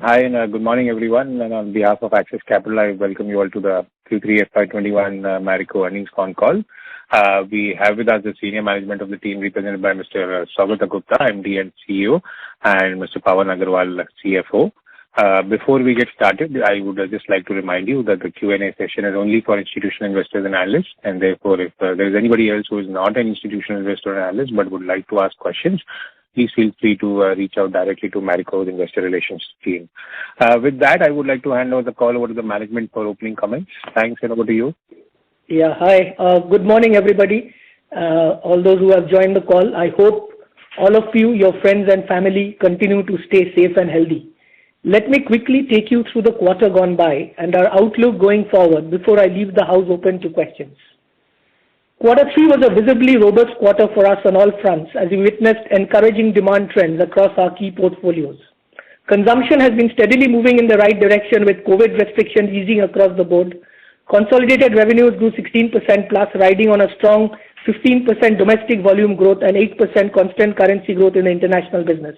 Hi, and good morning, everyone. And on behalf of Axis Capital, I welcome you all to the Q3 FY21 Marico earnings con call. We have with us the senior management of the team represented by Mr. Saugata Gupta, MD and CEO, and Mr. Pawan Agarwal, CFO. Before we get started, I would just like to remind you that the Q&A session is only for institutional investors and analysts, and therefore, if there is anybody else who is not an institutional investor or analyst but would like to ask questions, please feel free to reach out directly to Marico's investor relations team. With that, I would like to hand over the call over to the management for opening comments. Thanks, and over to you. Yeah, hi. Good morning, everybody. All those who have joined the call, I hope all of you, your friends and family continue to stay safe and healthy. Let me quickly take you through the quarter gone by and our outlook going forward before I leave the house open to questions. Quarter 3 was a visibly robust quarter for us on all fronts as we witnessed encouraging demand trends across our key portfolios. Consumption has been steadily moving in the right direction with COVID restrictions easing across the board. Consolidated revenues grew 16% plus, riding on a strong 15% domestic volume growth and 8% constant currency growth in the international business.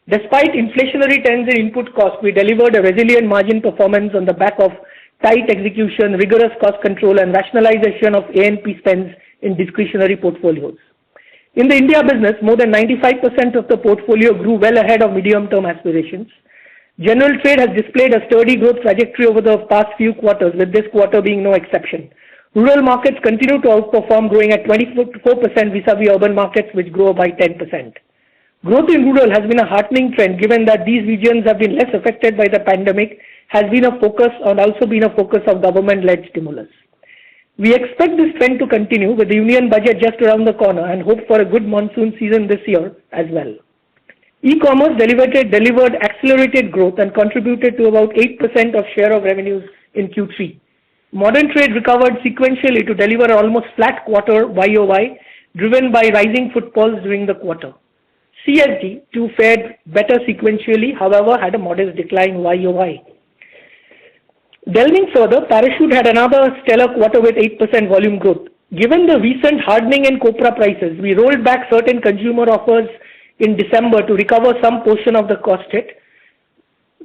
Despite inflationary trends in input costs, we delivered a resilient margin performance on the back of tight execution, rigorous cost control, and rationalization of A&P spends in discretionary portfolios. In the India business, more than 95% of the portfolio grew well ahead of medium-term aspirations. General trade has displayed a sturdy growth trajectory over the past few quarters, with this quarter being no exception. Rural markets continue to outperform, growing at 24% vis-a-vis urban markets, which grow by 10%. Growth in rural has been a heartening trend, given that these regions have been less affected by the pandemic, has been a focus and also been a focus of government-led stimulus. We expect this trend to continue with the union budget just around the corner and hope for a good monsoon season this year as well. E-commerce delivered accelerated growth and contributed to about 8% of share of revenues in Q3. Modern trade recovered sequentially to deliver an almost flat quarter YOY, driven by rising footfalls during the quarter. CSD too fared better sequentially, however, had a modest decline YOY. Delving further, Parachute had another stellar quarter with 8% volume growth. Given the recent hardening in copra prices, we rolled back certain consumer offers in December to recover some portion of the cost hit.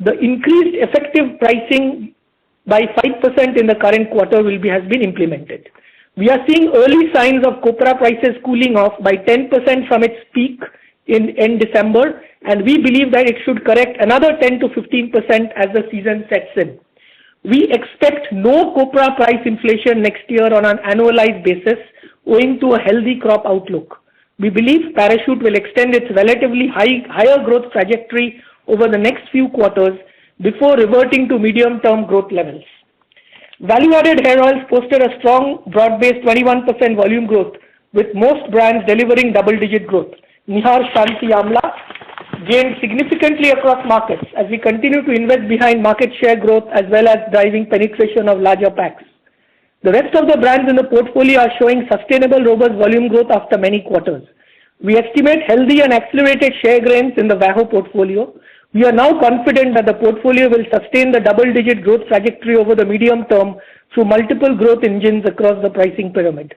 The increased effective pricing by 5% in the current quarter has been implemented. We are seeing early signs of copra prices cooling off by 10% from its peak in December, and we believe that it should correct another 10 to 15% as the season sets in. We expect no copra price inflation next year on an annualized basis, owing to a healthy crop outlook. We believe Parachute will extend its relatively higher growth trajectory over the next few quarters before reverting to medium-term growth levels. Value-added hair oils posted a strong, broad-based 21% volume growth, with most brands delivering double-digit growth. Nihar Shanti Amla gained significantly across markets as we continue to invest behind market share growth as well as driving penetration of larger packs. The rest of the brands in the portfolio are showing sustainable, robust volume growth after many quarters. We estimate healthy and accelerated share gains in the VAHO portfolio. We are now confident that the portfolio will sustain the double-digit growth trajectory over the medium term through multiple growth engines across the pricing pyramid.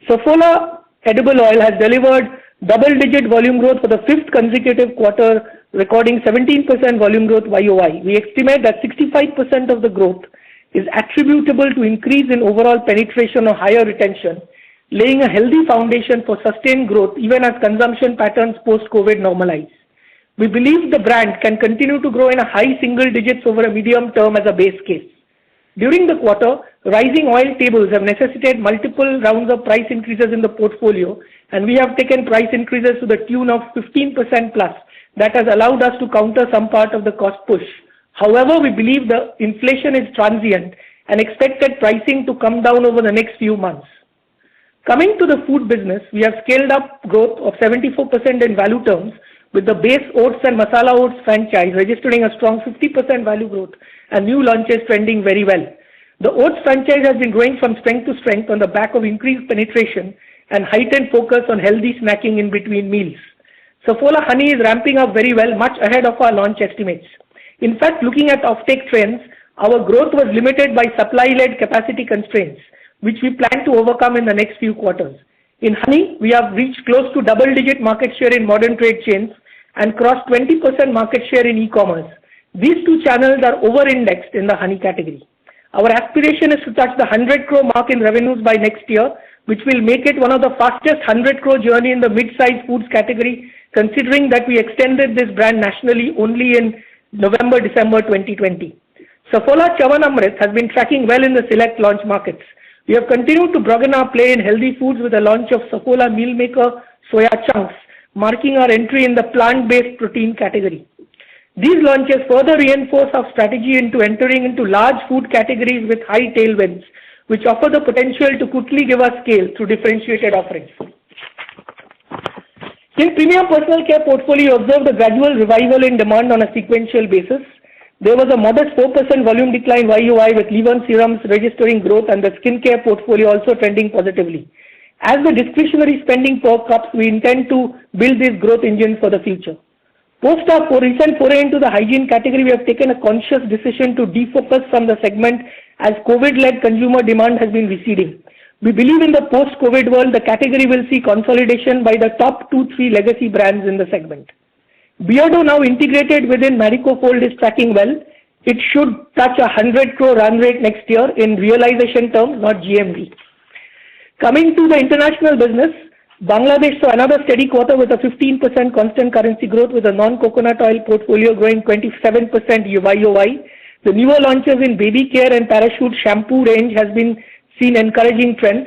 Saffola edible oil has delivered double-digit volume growth for the fifth consecutive quarter, recording 17% volume growth YOY. We estimate that 65% of the growth is attributable to increase in overall penetration or higher retention, laying a healthy foundation for sustained growth even as consumption patterns post-COVID normalize. We believe the brand can continue to grow in a high single digits over a medium term as a base case. During the quarter, rising oil tables have necessitated multiple rounds of price increases in the portfolio, and we have taken price increases to the tune of 15% plus. That has allowed us to counter some part of the cost push. However, we believe the inflation is transient and expected pricing to come down over the next few months. Coming to the food business, we have scaled up growth of 74% in value terms, with the base oats and masala oats franchise registering a strong 50% value growth and new launches trending very well. The oats franchise has been growing from strength to strength on the back of increased penetration and heightened focus on healthy snacking in between meals. Saffola Honey is ramping up very well, much ahead of our launch estimates. In fact, looking at offtake trends, our growth was limited by supply-led capacity constraints, which we plan to overcome in the next few quarters. In honey, we have reached close to double-digit market share in modern trade chains and crossed 20% market share in e-commerce. These two channels are over-indexed in the honey category. Our aspiration is to touch the 100 crore mark in revenues by next year, which will make it one of the fastest 100 crore journey in the mid-sized foods category, considering that we extended this brand nationally only in November-December 2020. Saffola Chavanamrit has been tracking well in the select launch markets. We have continued to broaden our play in healthy foods with the launch of Saffola Meal Maker Soya Chunks, marking our entry in the plant-based protein category. These launches further reinforce our strategy into entering into large food categories with high tailwinds, which offer the potential to quickly give us scale through differentiated offerings. In premium personal care portfolio, observed a gradual revival in demand on a sequential basis. There was a modest 4% volume decline YOY, with Leave-On serums registering growth and the skincare portfolio also trending positively. As the discretionary spending perks up, we intend to build these growth engines for the future. Post our recent foray into the hygiene category, we have taken a conscious decision to defocus from the segment as COVID-led consumer demand has been receding. We believe in the post-COVID world, the category will see consolidation by the top 2-3 legacy brands in the segment. Beardo, now integrated within Marico fold, is tracking well. It should touch a 100 crore run rate next year in realization terms, not GMV. Coming to the international business, Bangladesh saw another steady quarter with a 15% constant currency growth, with a non-coconut oil portfolio growing 27% YOY. The newer launches in baby care and Parachute shampoo range has been seen encouraging trends.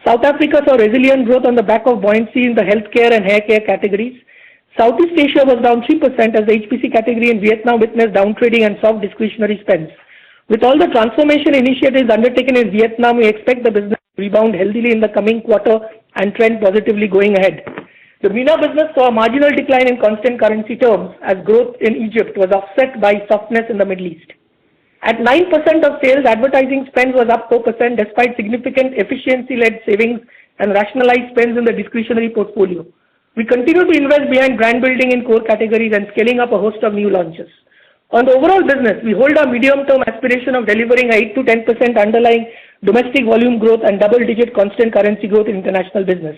South Africa saw resilient growth on the back of buoyancy in the healthcare and hair care categories. Southeast Asia was down 3% as the HPC category in Vietnam witnessed downtrading and soft discretionary spends. With all the transformation initiatives undertaken in Vietnam, we expect the business to rebound healthily in the coming quarter and trend positively going ahead. The MENA business saw a marginal decline in constant currency terms as growth in Egypt was offset by softness in the Middle East. At 9% of sales, advertising spend was up 4% despite significant efficiency-led savings and rationalized spends in the discretionary portfolio. We continue to invest behind brand building in core categories and scaling up a host of new launches. On the overall business, we hold our medium-term aspiration of delivering 8 to 10% underlying domestic volume growth and double-digit constant currency growth in international business.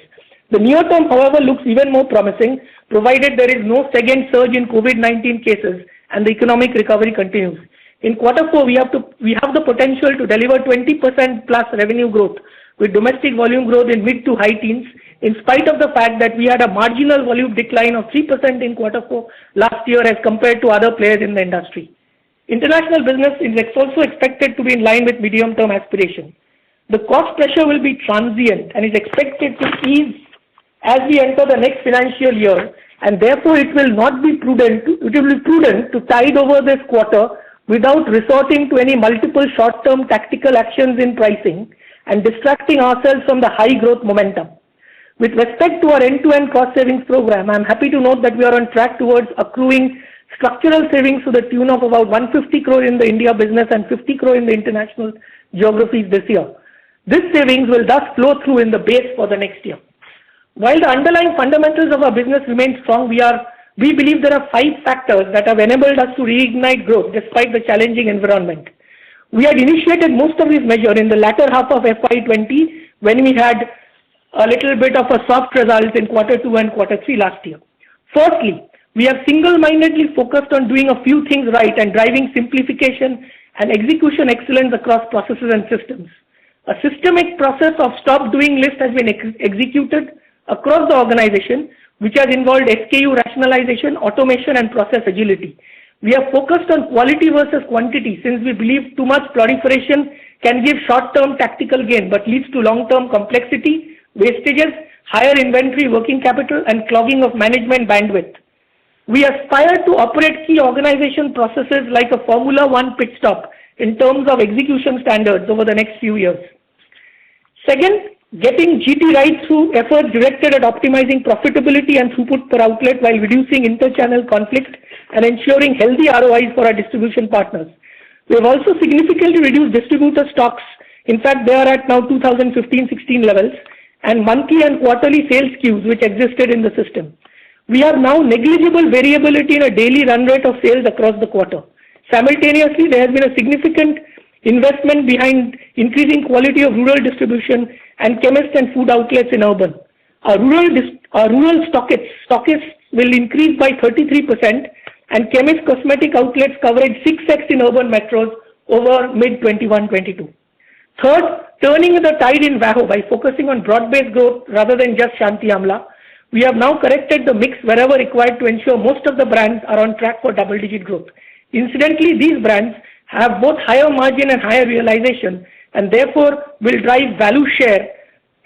The near term, however, looks even more promising, provided there is no second surge in COVID-19 cases and the economic recovery continues. In Q4, we have the potential to deliver 20% plus revenue growth, with domestic volume growth in mid to high teens, in spite of the fact that we had a marginal volume decline of 3% in Q4 last year as compared to other players in the industry. International business is also expected to be in line with medium-term aspiration. The cost pressure will be transient and is expected to ease as we enter the next financial year, and therefore it will be prudent to tide over this quarter without resorting to any multiple short-term tactical actions in pricing and distracting ourselves from the high growth momentum. With respect to our end-to-end cost savings program, I am happy to note that we are on track towards accruing structural savings to the tune of about 150 crore in the India business and 50 crore in the international geographies this year. This savings will thus flow through in the base for the next year. While the underlying fundamentals of our business remain strong, we believe there are 5 factors that have enabled us to reignite growth despite the challenging environment. We had initiated most of these measures in the latter half of FY20 when we had a little bit of a soft result in Q2 and Q3 last year. Firstly, we have single-mindedly focused on doing a few things right and driving simplification and execution excellence across processes and systems. A systemic process of stop doing list has been executed across the organization, which has involved SKU rationalization, automation, and process agility. We are focused on quality versus quantity, since we believe too much proliferation can give short-term tactical gain but leads to long-term complexity, wastages, higher inventory working capital, and clogging of management bandwidth. We aspire to operate key organization processes like a Formula One pit stop in terms of execution standards over the next few years. Second, getting GT right through efforts directed at optimizing profitability and throughput per outlet while reducing inter-channel conflict and ensuring healthy ROIs for our distribution partners. We have also significantly reduced distributor stocks. In fact, they are at now 2015-16 levels, and monthly and quarterly sales queues which existed in the system. We have now negligible variability in a daily run rate of sales across the quarter. Simultaneously, there has been a significant investment behind increasing quality of rural distribution and chemist and food outlets in urban. Our rural stockists will increase by 33%, and chemist cosmetic outlets coverage 6x in urban metros over mid-21-22. Third, turning the tide in VAHO by focusing on broad-based growth rather than just Shanti Amla. We have now corrected the mix wherever required to ensure most of the brands are on track for double-digit growth. Incidentally, these brands have both higher margin and higher realization, and therefore will drive value share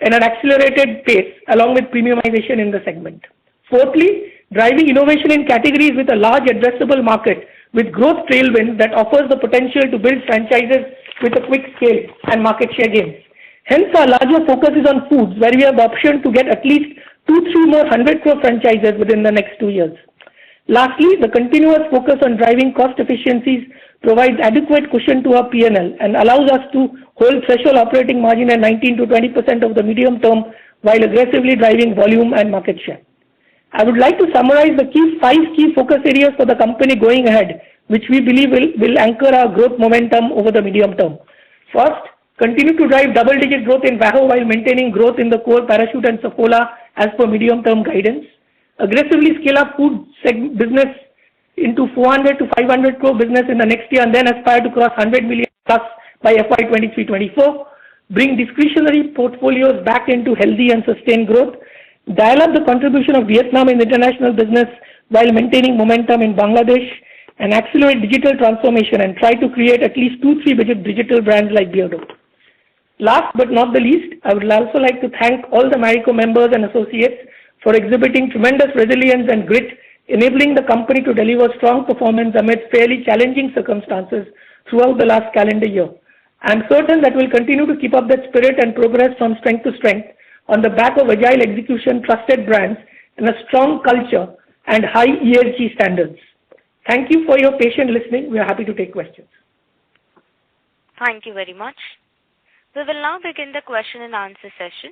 at an accelerated pace along with premiumization in the segment. Fourthly, driving innovation in categories with a large addressable market with growth tailwind that offers the potential to build franchises with a quick scale and market share gains. Hence, our larger focus is on foods, where we have the option to get at least 2-3 more 100 crore franchises within the next 2 years. Lastly, the continuous focus on driving cost efficiencies provides adequate cushion to our P&L and allows us to hold threshold operating margin at 19 to 20% of the medium term while aggressively driving volume and market share. I would like to summarize the five key focus areas for the company going ahead, which we believe will anchor our growth momentum over the medium term. First, continue to drive double-digit growth in VAHO while maintaining growth in the core Parachute and Saffola as per medium-term guidance. Aggressively scale up food business into 400 to 500 crore business in the next year and then aspire to cross 100 million plus by FY 23-24. Bring discretionary portfolios back into healthy and sustained growth. Dial up the contribution of Vietnam in international business while maintaining momentum in Bangladesh, and accelerate digital transformation and try to create at least 2-3 digital brands like Beardo. Last but not the least, I would also like to thank all the Marico members and associates for exhibiting tremendous resilience and grit, enabling the company to deliver strong performance amidst fairly challenging circumstances throughout the last calendar year. I am certain that we'll continue to keep up that spirit and progress from strength to strength on the back of agile execution, trusted brands, and a strong culture and high ESG standards. Thank you for your patient listening. We are happy to take questions. Thank you very much. We will now begin the question and answer session.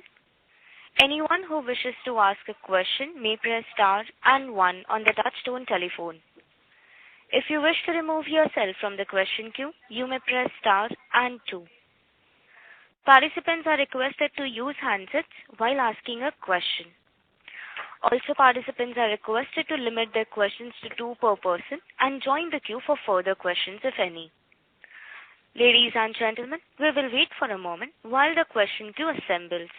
Anyone who wishes to ask a question may press star and 1 on the touchtone telephone. If you wish to remove yourself from the question queue, you may press star and 2. Participants are requested to use handsets while asking a question. Also, participants are requested to limit their questions to 2 per person and join the queue for further questions if any. Ladies and gentlemen, we will wait for a moment while the question queue assembles.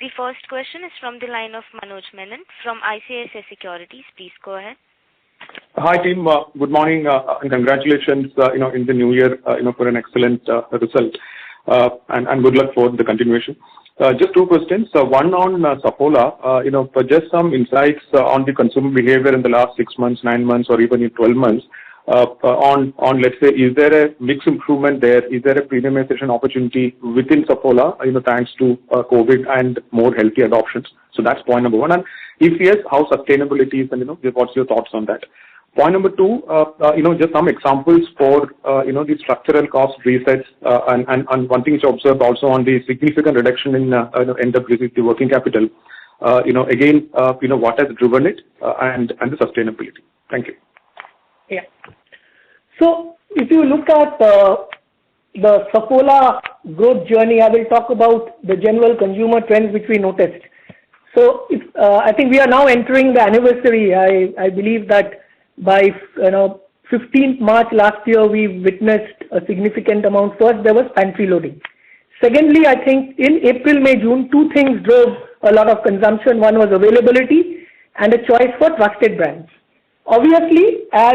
The first question is from the line of Manoj Menon from ICICI Securities. Please go ahead. Hi team, good morning and congratulations in the new year for an excellent result and good luck for the continuation. Just 2 questions. One on Saffola, for just some insights on the consumer behavior in the last 6 months, 9 months, or even in 12 months. On let's say, is there a mix improvement there? Is there a premiumization opportunity within Saffola, thanks to COVID and more healthy adoptions? So that's point number 1. And if yes, how sustainable it is, and what's your thoughts on that? Point number 2, just some examples for the structural cost resets, and one thing to observe also on the significant reduction in NWC, the working capital. Again, what has driven it and the sustainability. Thank you. Yeah. So if you look at the Saffola growth journey, I will talk about the general consumer trends which we noticed. So I think we are now entering the anniversary. I believe that by 15th March last year, we witnessed a significant amount. First, there was pantry loading. Secondly, I think in April, May, June, 2 things drove a lot of consumption. One was availability and a choice for trusted brands. Obviously, as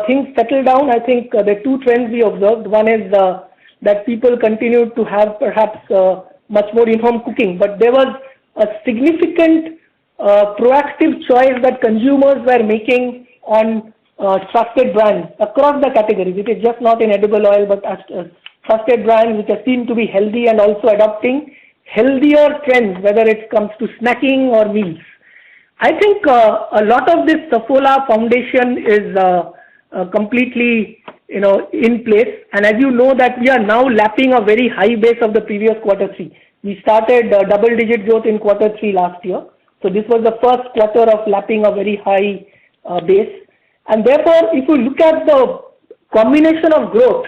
things settle down, I think the 2 trends we observed. One is that people continued to have perhaps much more in-home cooking, but there was a significant proactive choice that consumers were making on trusted brands across the categories. It is just not in edible oil, but trusted brands which are seen to be healthy and also adopting healthier trends, whether it comes to snacking or meals. I think a lot of this Saffola foundation is completely, in place. And as you know that we are now lapping a very high base of the previous Q3. We started double-digit growth in Q3 last year. So this was the first quarter of lapping a very high base. And therefore, if you look at the combination of growth,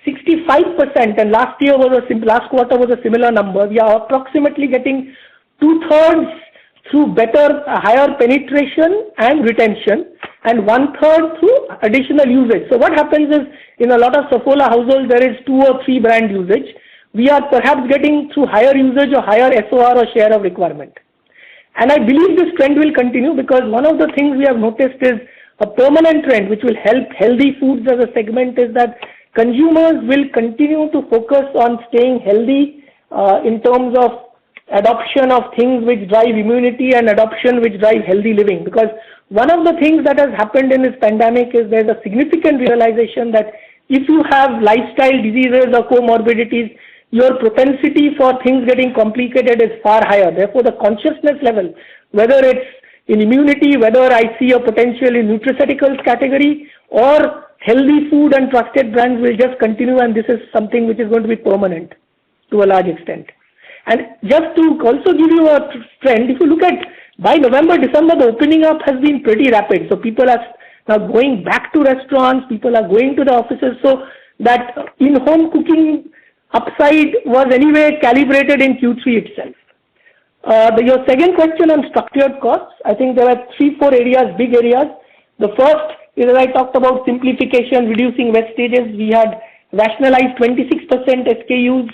65%, and last quarter was a similar number. We are approximately getting 2/3 through higher penetration and retention, and 1/3 through additional usage. So what happens is, in a lot of Saffola households, there is 2 or 3 brand usage. We are perhaps getting through higher usage or higher SOR or share of requirement. And I believe this trend will continue, because one of the things we have noticed is a permanent trend which will help healthy foods as a segment is that consumers will continue to focus on staying healthy in terms of adoption of things which drive immunity and adoption which drive healthy living. Because one of the things that has happened in this pandemic is there's a significant realization that if you have lifestyle diseases or comorbidities, your propensity for things getting complicated is far higher. Therefore, the consciousness level, whether it's in immunity, whether I see a potential in nutraceuticals category or healthy food and trusted brands, will just continue, and this is something which is going to be permanent to a large extent. And just to also give you a trend, if you look at by November, December, the opening up has been pretty rapid. So people are now going back to restaurants, people are going to the offices, so that in-home cooking upside was anyway calibrated in Q3 itself. Your second question on structured costs, I think there are 3-4 areas, big areas. The first is, as I talked about simplification, reducing wastages. We had rationalized 26% SKUs.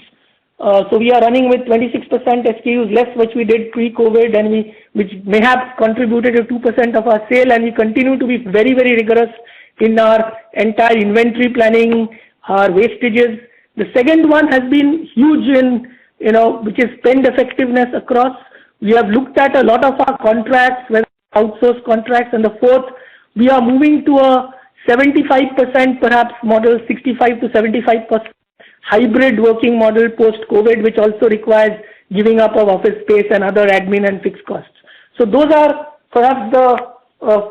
So we are running with 26% SKUs less, which we did pre-COVID, and which may have contributed to 2% of our sale, and we continue to be very, very rigorous in our entire inventory planning, our wastages. The second one has been huge in, which is spend effectiveness across. We have looked at a lot of our contracts, whether outsourced contracts, and the fourth, we are moving to a 75% perhaps model, 65 to 75% hybrid working model post-COVID, which also requires giving up of office space and other admin and fixed costs. So those are perhaps the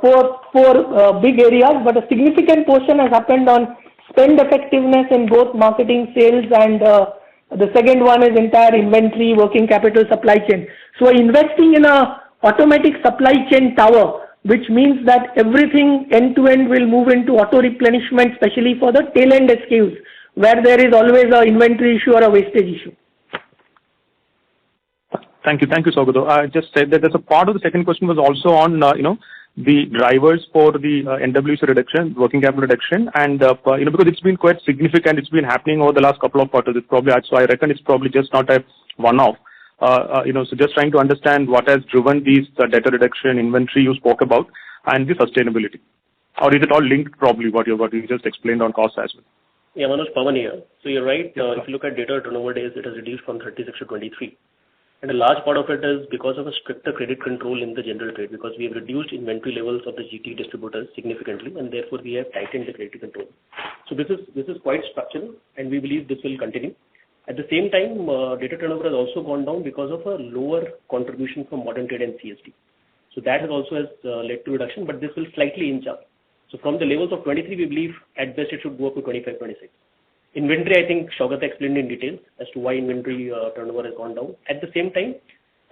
four big areas, but a significant portion has happened on spend effectiveness in both marketing, sales, and the second one is entire inventory, working capital, supply chain. So we're investing in a automatic supply chain tower, which means that everything end-to-end will move into auto-replenishment, especially for the tail-end SKUs, where there is always an inventory issue or a wastage issue. Thank you, Saugata. I just said that there's a part of the second question was also on, the drivers for the NWC reduction, working capital reduction, and because it's been quite significant, it's been happening over the last couple of quarters. It's probably, so I reckon it's probably just not a one-off. So just trying to understand what has driven these data reduction, inventory you spoke about, and the sustainability, or is it all linked? Probably what you just explained on cost as well. Yeah, Manoj, Pawan here. So you're right. If you look at data turnover days, it has reduced from 36 to 23. And a large part of it is because of a stricter credit control in the general trade, because we have reduced inventory levels of the GT distributors significantly, and therefore we have tightened the credit control. So this is quite structural, and we believe this will continue. At the same time, data turnover has also gone down because of a lower contribution from modern trade and CSD. So that has also led to reduction, but this will slightly inch up. So from the levels of 23, we believe at best it should go up to 25, 26. Inventory, I think Saugata explained in detail as to why inventory turnover has gone down. At the same time,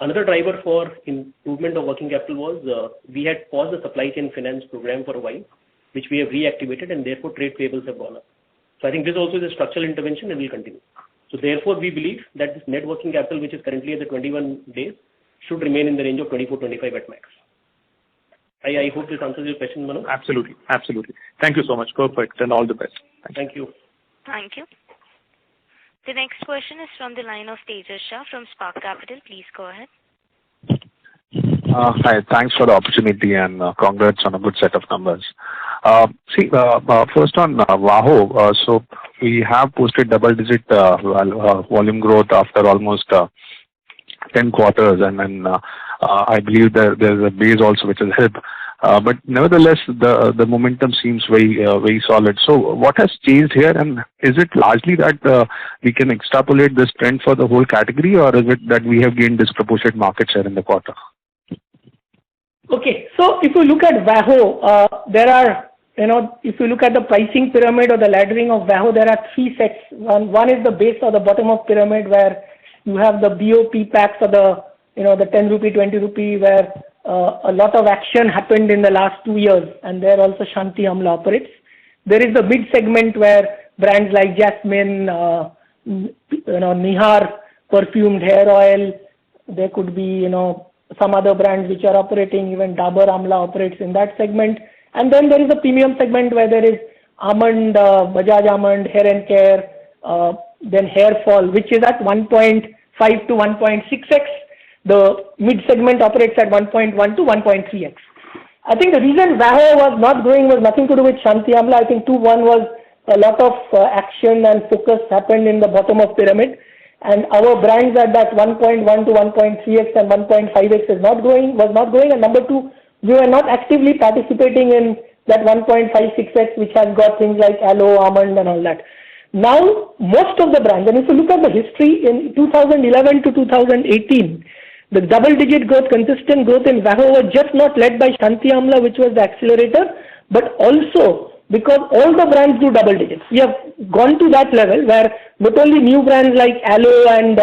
another driver for improvement of working capital was we had paused the supply chain finance program for a while, which we have reactivated, and therefore trade payables have gone up. So I think this also is a structural intervention and will continue. So therefore, we believe that this net working capital, which is currently at the 21 days, should remain in the range of 24, 25 at max. I hope this answers your question, Manu. Absolutely. Thank you so much. Perfect, and all the best. Thank you. Thank you. The next question is from the line of Tejas Shah from Spark Capital. Please go ahead. Hi, thanks for the opportunity and congrats on a good set of numbers. First on VAHO, so we have posted double-digit volume growth after almost 10 quarters, and then I believe there's a base also which has helped. But nevertheless, the momentum seems very solid. So what has changed here, and is it largely that we can extrapolate this trend for the whole category, or is it that we have gained disproportionate market share in the quarter? Okay, so if you look at VAHO, there are, if you look at the pricing pyramid or the laddering of VAHO, there are 3 sets. One is the base or the bottom of pyramid, where you have the BOP packs or the 10 rupee, 20 rupee, where a lot of action happened in the last 2 years, and there also Shanti Amla operates. There is the mid segment where brands like Jasmine, Nihar perfumed hair oil. There could be, some other brands which are operating. Even Dabur Amla operates in that segment. And then there is a premium segment where there is Almond, Bajaj Almond, Hair and Care, then Hair Fall, which is at 1.5 to 1.6x. The mid segment operates at 1.1 to 1.3x. I think the reason VAHO was not growing was nothing to do with Shanti Amla. I think one was a lot of action and focus happened in the bottom of pyramid, and our brands at that 1.1 to 1.3x and 1.5x was not growing. And number two, we were not actively participating in that 1.56x, which has got things like Aloe, Almond, and all that. Now, most of the brands, and if you look at the history in 2011 to 2018, the double-digit growth, consistent growth in VAHO was just not led by Shanti Amla, which was the accelerator, but also because all the brands do double digits. We have gone to that level where not only new brands like Aloe and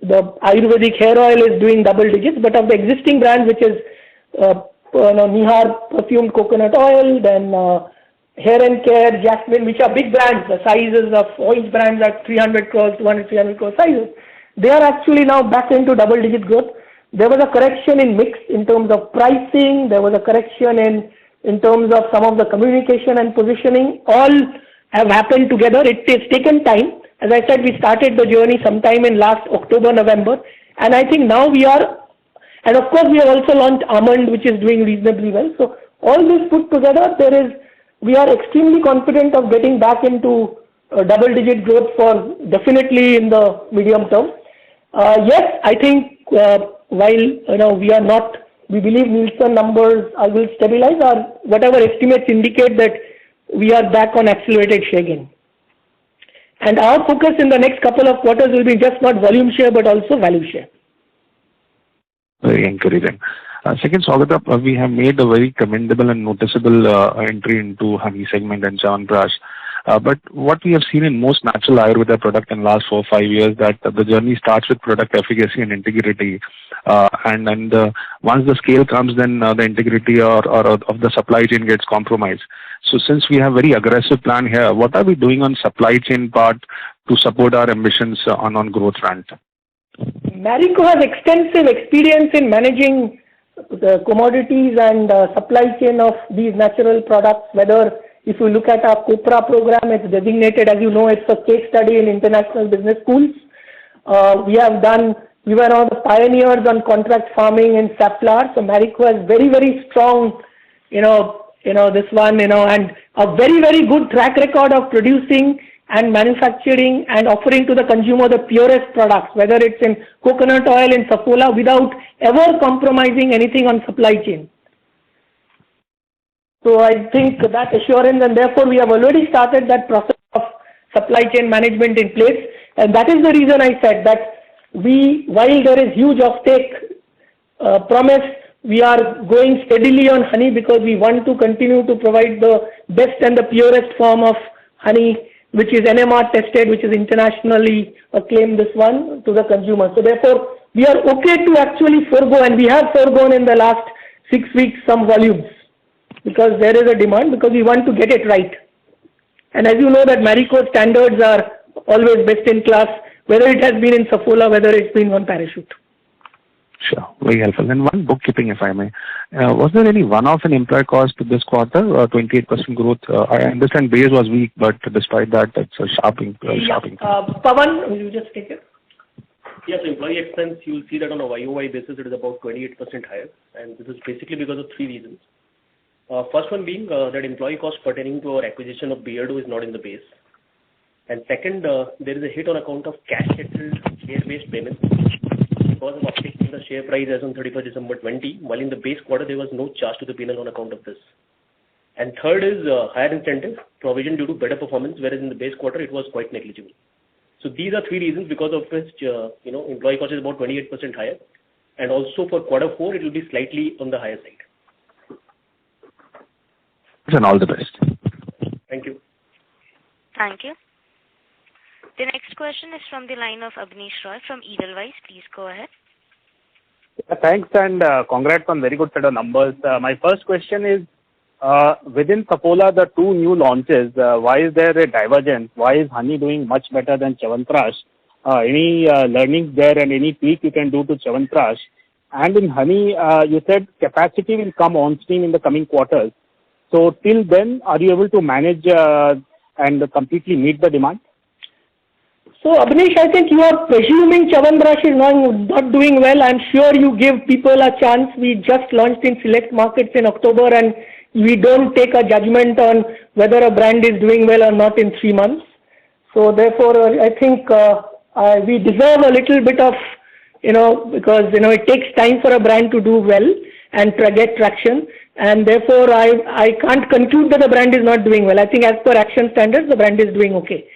the Ayurvedic hair oil is doing double digits, but of the existing brands, which is Nihar perfumed coconut oil, then Hair and Care, Jasmine, which are big brands. The sizes of oil brands are 300 crores, 200, 300 crore sizes. They are actually now back into double-digit growth. There was a correction in mix in terms of pricing. There was a correction in terms of some of the communication and positioning. All have happened together. It has taken time. As I said, we started the journey sometime in last October, November. And I think now we are, and of course we have also launched Almond, which is doing reasonably well. So all this put together, we are extremely confident of getting back into double-digit growth for definitely in the medium term. Yes, I think while we believe Nielsen numbers will stabilize, or whatever estimates indicate that we are back on accelerated share gain. And our focus in the next couple of quarters will be just not volume share but also value share. Very encouraging. Second, Saugata, we have made a very commendable and noticeable entry into honey segment and Chyawanprash. But what we have seen in most natural Ayurveda product in last 4 or 5 years, that the journey starts with product efficacy and integrity, and once the scale comes, then the integrity or of the supply chain gets compromised. So since we have very aggressive plan here, what are we doing on supply chain part to support our ambitions on growth front? Marico has extensive experience in managing the commodities and supply chain of these natural products. Whether if you look at our Copra program, it's designated, as you know, it's a case study in international business schools. We were one of the pioneers on contract farming in safflower. So Marico has very, very strong, and a very, very good track record of producing and manufacturing and offering to the consumer the purest products, whether it's in coconut oil in Saffola, without ever compromising anything on supply chain. So I think that assurance, and therefore we have already started that process of supply chain management in place. And that is the reason I said that while there is huge offtake promise, we are going steadily on honey because we want to continue to provide the best and the purest form of honey, which is NMR tested, which is internationally acclaimed, this one, to the consumer. So therefore, we are okay to actually forego, and we have foregone in the last 6 weeks some volumes, because there is a demand, because we want to get it right. And as you know that Marico standards are always best in class, whether it has been in Saffola, whether it's been on Parachute. Sure, very helpful. And one bookkeeping, if I may. Was there any one-off in employee cost this quarter, 28% growth? I understand base was weak, but despite that, it's a sharp increase. Pawan, will you just take it? Yes, employee expense, you'll see that on a YOY basis, it is about 28% higher. And this is basically because of 3 reasons. First one being that employee cost pertaining to our acquisition of Beardo is not in the base. And second, there is a hit on account of cash-settled share-based payments because of uptick in the share price as on 31st December 20, while in the base quarter there was no charge to the P&L on account of this. And third is higher incentive provision due to better performance, whereas in the base quarter it was quite negligible. So these are 3 reasons because of which employee cost is about 28% higher, and also for quarter 4 it will be slightly on the higher side. And all the best. Thank you. Thank you. The next question is from the line of Abneesh Roy from Edelweiss. Please go ahead. Thanks, and congrats on very good set of numbers. My first question is, Within Saffola, the two new launches, why is there a divergence? Why is honey doing much better than Chyawanprash? Any learnings there and any tweak you can do to Chyawanprash? And in honey, you said capacity will come on stream in the coming quarters. So till then, are you able to manage and completely meet the demand? So Abneesh, I think you are presuming Chyawanprash is not doing well. I'm sure you give people a chance. We just launched in select markets in October, and we don't take a judgment on whether a brand is doing well or not in 3 months. So therefore, I think we deserve a little bit of, because, it takes time for a brand to do well and to get traction. And therefore, I can't conclude that the brand is not doing well. I think as per action standards, the brand is doing okay.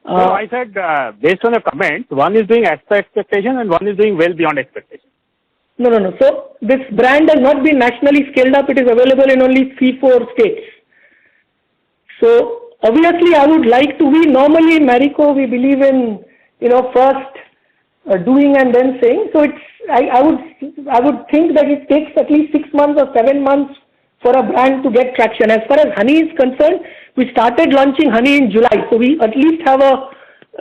No, I said, based on the comments, one is doing as per expectation and one is doing well beyond expectation. No. So this brand has not been nationally scaled up. It is available in only 3-4 states. So obviously, I would like to. We normally in Marico, we believe in first doing and then saying. So it's I would think that it takes at least 6 months or 7 months for a brand to get traction. As far as honey is concerned, we started launching honey in July, so we at least have a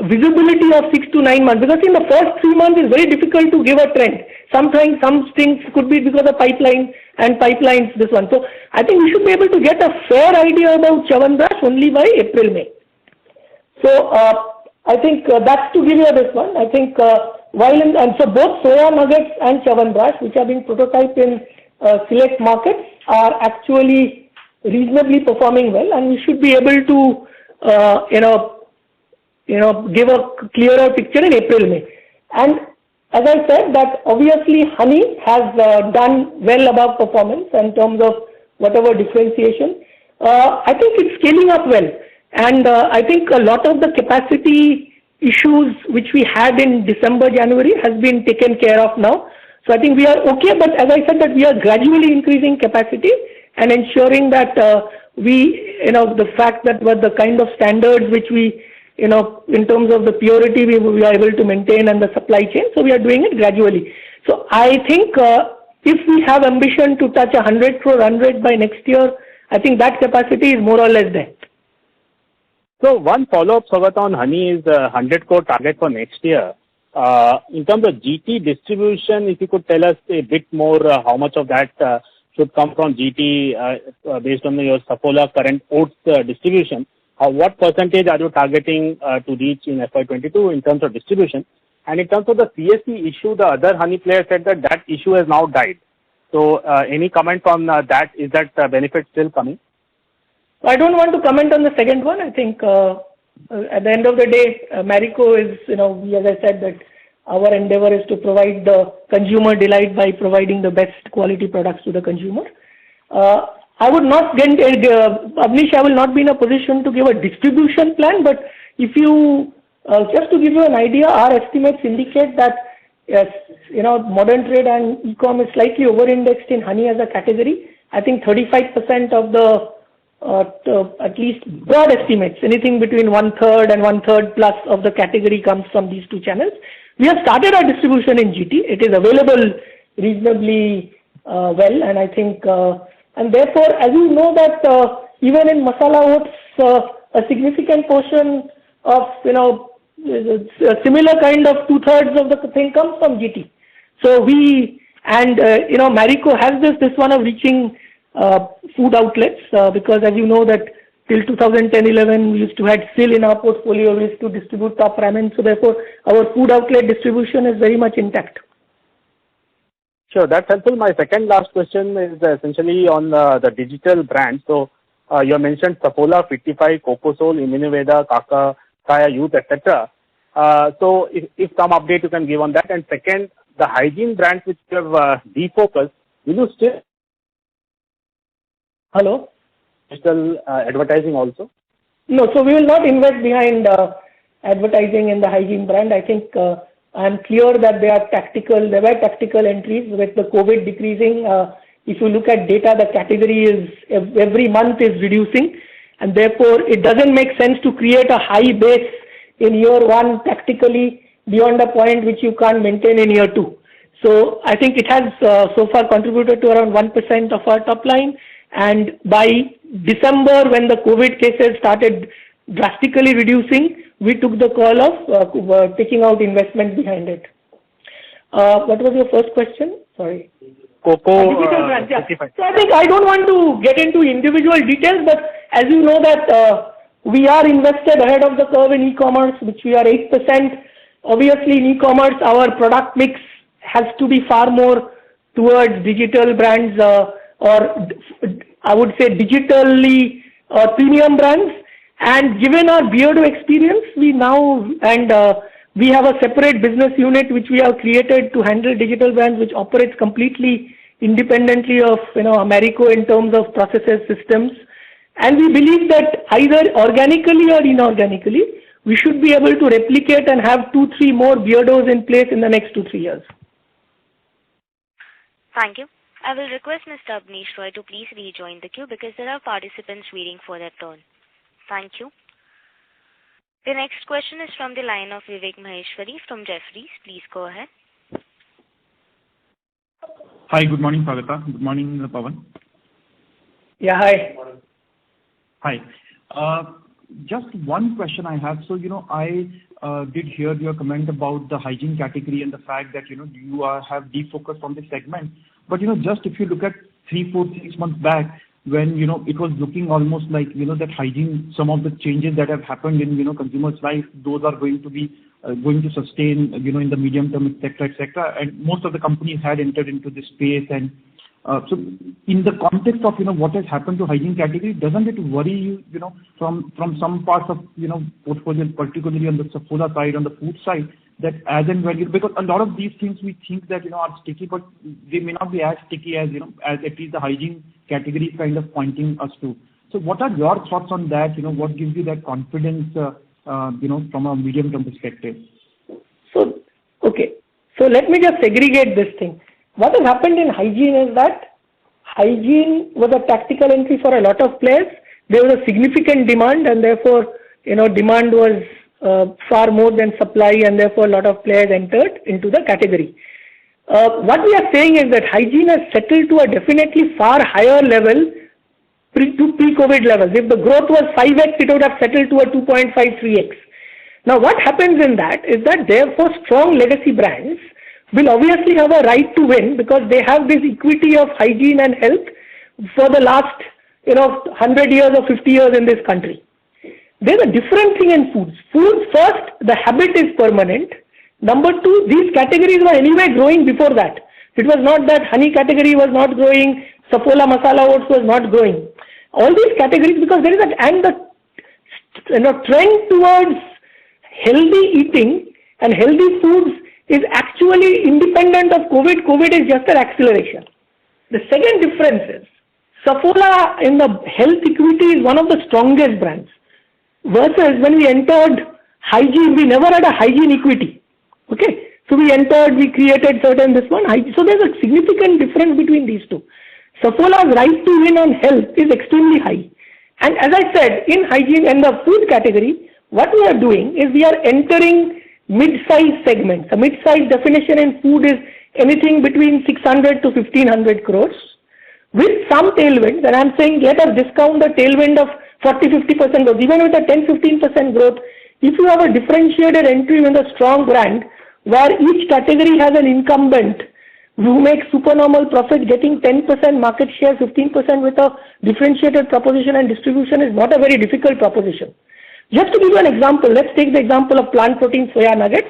visibility of 6 to 9 months. Because in the first 3 months, it's very difficult to give a trend. Sometimes some things could be because of pipeline and pipelines. This one, so I think we should be able to get a fair idea about Chyawanprash only by April, May. So I think that's to give you this one. I think so both soya nuggets and Chyawanprash, which are being prototyped in select markets, are actually reasonably performing well, and we should be able to give a clearer picture in April, May. And as I said, that obviously honey has done well above performance in terms of whatever differentiation. I think it's scaling up well, and I think a lot of the capacity issues which we had in December, January has been taken care of now. So I think we are okay, but as I said, that we are gradually increasing capacity and ensuring that the fact that the kind of standards which we, in terms of the purity we are able to maintain and the supply chain, so we are doing it gradually. So I think if we have ambition to touch 100 crore run rate by next year, I think that capacity is more or less there. So one follow-up, Saugata, on honey is 100 crore target for next year. In terms of GT distribution, if you could tell us a bit more, how much of that should come from GT based on your Saffola current oats distribution. What percentage are you targeting to reach in FY22 in terms of distribution? And in terms of the CSE issue, the other honey player said that issue has now died. So any comment on that? Is that benefit still coming? I don't want to comment on the second one. I think at the end of the day, Marico is, as I said, that our endeavor is to provide the consumer delight by providing the best quality products to the consumer. I would not get, Abneesh, I will not be in a position to give a distribution plan, but if you, just to give you an idea, our estimates indicate that, yes, modern trade and e-com is slightly over-indexed in honey as a category. I think 35% of the at least broad estimates, anything between 1/3 and 1/3 plus of the category comes from these two channels. We have started our distribution in GT. It is available reasonably well, and I think, and therefore, as you know that even in masala oats, a significant portion of, a similar kind of 2/3 of the thing comes from GT. So Marico has this one of reaching food outlets, because as you know that till 2010-11 we used to have SIL in our portfolio, we used to distribute Top Ramen, so therefore our food outlet distribution is very much intact. Sure, that's helpful. My second last question is essentially on the digital brand. So you mentioned Saffola, Fitify, Cocosol, Immuniveda, Kaya Youth, etc. So if some update you can give on that. And second, the hygiene brands which you have defocused, will you still Hello? digital advertising also? No, so we will not invest behind advertising in the hygiene brand. I think I am clear that there were tactical entries with the COVID decreasing. If you look at data, the category is every month is reducing, and therefore it doesn't make sense to create a high base in year one tactically beyond a point which you can't maintain in year two. So I think it has so far contributed to around 1% of our top line. And by December, when the COVID cases started drastically reducing, we took the call of taking out investment behind it. What was your first question? Sorry. Coco. Digital brands, yeah. So I think I don't want to get into individual details, but as you know that we are invested ahead of the curve in e-commerce, which we are 8%. Obviously, in e-commerce, our product mix has to be far more towards digital brands or I would say digitally premium brands. And given our Beardo experience, we now we have a separate business unit which we have created to handle digital brands, which operates completely independently of Marico in terms of processes, systems. And we believe that either organically or inorganically, we should be able to replicate and have 2-3 more Beardos in place in the next 2-3 years. Thank you. I will request Mr. Abneesh Roy to please rejoin the queue because there are participants waiting for their turn. Thank you. The next question is from the line of Vivek Maheshwari from Jefferies. Please go ahead. Hi, good morning, Saugata. Good morning, Pawan. Yeah, hi. Hi. Just one question I have. So, I did hear your comment about the hygiene category and the fact that, you have defocused on the segment. But, just if you look at 3, 4, 6 months back, when, it was looking almost like, that hygiene, some of the changes that have happened in, consumers' life, those are going to be going to sustain, in the medium term, et cetera. And most of the companies had entered into this space. And so in the context of, what has happened to hygiene category, doesn't it worry you, from some parts of, portfolio, particularly on the Saffola side, on the food side, that as and when because a lot of these things we think that, are sticky, but they may not be as sticky as, as at least the hygiene category is kind of pointing us to. So what are your thoughts on that? What gives you that confidence, from a medium-term perspective? So, okay. So let me just segregate this thing. What has happened in hygiene is that hygiene was a tactical entry for a lot of players. There was a significant demand and therefore, demand was far more than supply and therefore a lot of players entered into the category. What we are saying is that hygiene has settled to a definitely far higher level to pre-COVID levels. If the growth was 5x, it would have settled to a 2.5, 3x. Now what happens in that is that therefore strong legacy brands will obviously have a right to win because they have this equity of hygiene and health for the last 100 years or 50 years in this country. There's a different thing in foods. Foods, first, the habit is permanent. Number 2, these categories were anyway growing before that. It was not that honey category was not growing, Saffola masala oats was not growing. All these categories, because there is the trend towards healthy eating and healthy foods is actually independent of COVID. COVID is just an acceleration. The second difference is Saffola in the health equity is one of the strongest brands. Versus when we entered hygiene, we never had a hygiene equity. Okay, so we created certain this one. So there's a significant difference between these two. Saffola's right to win on health is extremely high. And as I said, in hygiene and the food category, what we are doing is we are entering mid-size segments. A mid-size definition in food is anything between 600 to 1500 crores with some tailwind. And I'm saying let us discount the tailwind of 40-50% growth. Even with a 10-15% growth, if you have a differentiated entry with a strong brand where each category has an incumbent who makes supernormal profit, getting 10% market share, 15% with a differentiated proposition and distribution is not a very difficult proposition. Just to give you an example, let's take the example of plant protein soya nuggets.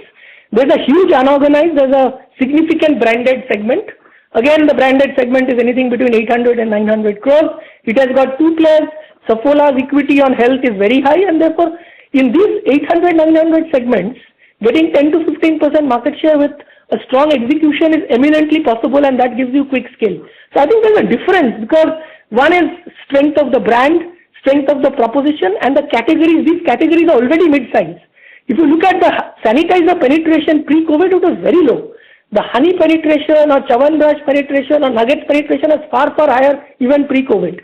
There's a huge unorganized, there's a significant branded segment. Again, the branded segment is anything between 800 and 900 crores. It has got two players. Saffola's equity on health is very high, and therefore in these 800-900 segments, getting 10 to 15% market share with a strong execution is eminently possible, and that gives you quick scale. So I think there's a difference because one is strength of the brand, strength of the proposition, and the categories. These categories are already mid-size. If you look at the sanitizer penetration pre-COVID, it was very low. The honey penetration or Chyawanprash penetration or nuggets penetration is far, far higher even pre-COVID.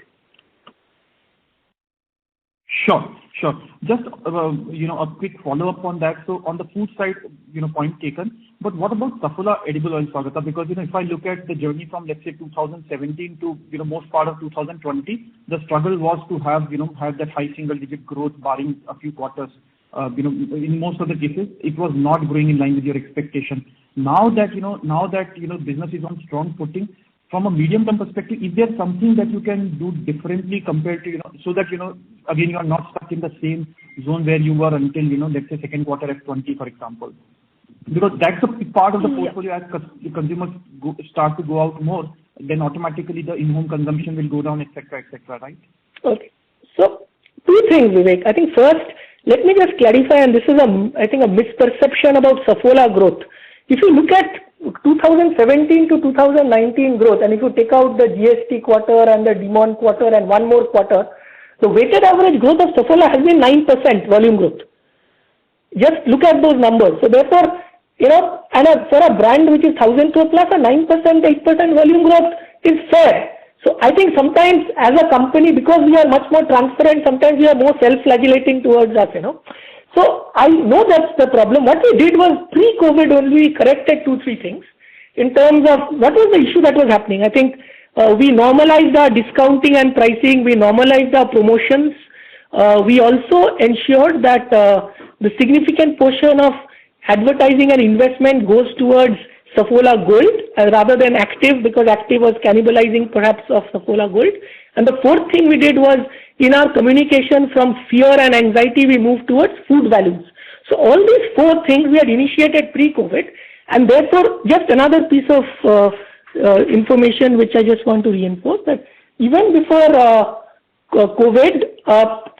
Sure. Just, a quick follow-up on that. So on the food side, point taken, but what about Saffola edible oil, Saugata? Because, if I look at the journey from, let's say, 2017 to, most part of 2020, the struggle was to have that high single-digit growth barring a few quarters. In most of the cases, it was not growing in line with your expectation. Now that business is on strong footing, from a medium-term perspective, is there something that you can do differently compared to, so that, again, you are not stuck in the same zone where you were until, let's say, second quarter F20, for example? Because that's a part of the portfolio. As consumers start to go out more, then automatically the in-home consumption will go down, etc., right? Okay. So, two things, Vivek. I think first, let me just clarify, and this is I think a misperception about Saffola growth. If you look at 2017 to 2019 growth, and if you take out the GST quarter and the Demon quarter and one more quarter, the weighted average growth of Saffola has been 9% volume growth. Just look at those numbers. So therefore, for a brand which is 1,000 crore plus, a 9%, 8% volume growth is fair. So I think sometimes as a company, because we are much more transparent, sometimes we are more self-flagellating towards us, So I know that's the problem. What we did was pre-COVID only we corrected 2-3 things in terms of what was the issue that was happening. I think we normalized our discounting and pricing. We normalized our promotions. We also ensured that the significant portion of advertising and investment goes towards Saffola Gold rather than Active, because Active was cannibalizing perhaps of Saffola Gold. And the fourth thing we did was, in our communication from fear and anxiety, we moved towards food values. So all these 4 things we had initiated pre-COVID, and therefore just another piece of information which I just want to reinforce, that even before COVID,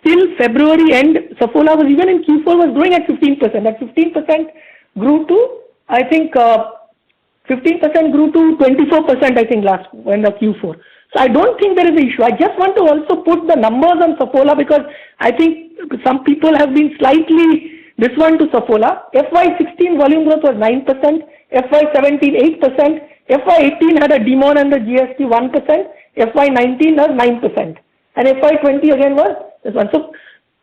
till February end, Saffola was, even in Q4, was growing at 15%. That 15% grew to, I think, 15% grew to 24%, I think, in the Q4. So I don't think there is an issue. I just want to also put the numbers on Saffola, because I think some people have been slightly this one to Saffola. FY16 volume growth was 9%, FY17 8%, FY18 had a Demon and the GST 1%, FY19 was 9%, and FY20 again was this one. So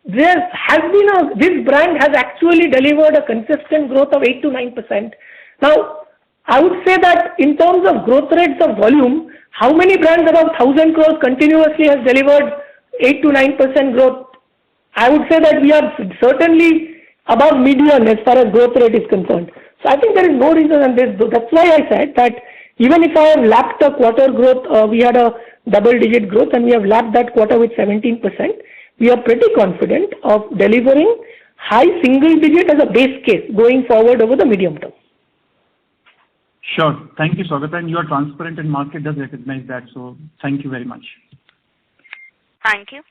there has been this brand has actually delivered a consistent growth of 8 to 9%. Now, I would say that in terms of growth rates of volume, how many brands above 1,000 crores continuously has delivered 8 to 9% growth? I would say that we are certainly above median as far as growth rate is concerned. So I think there is no reason, and that's why I said that even if I have lapped a quarter growth, we had a double-digit growth, and we have lapped that quarter with 17%. We are pretty confident of delivering high single-digit as a base case going forward over the medium term. Sure. Thank you, Saugata. And you are transparent, and market does recognize that. So thank you very much. Thank you.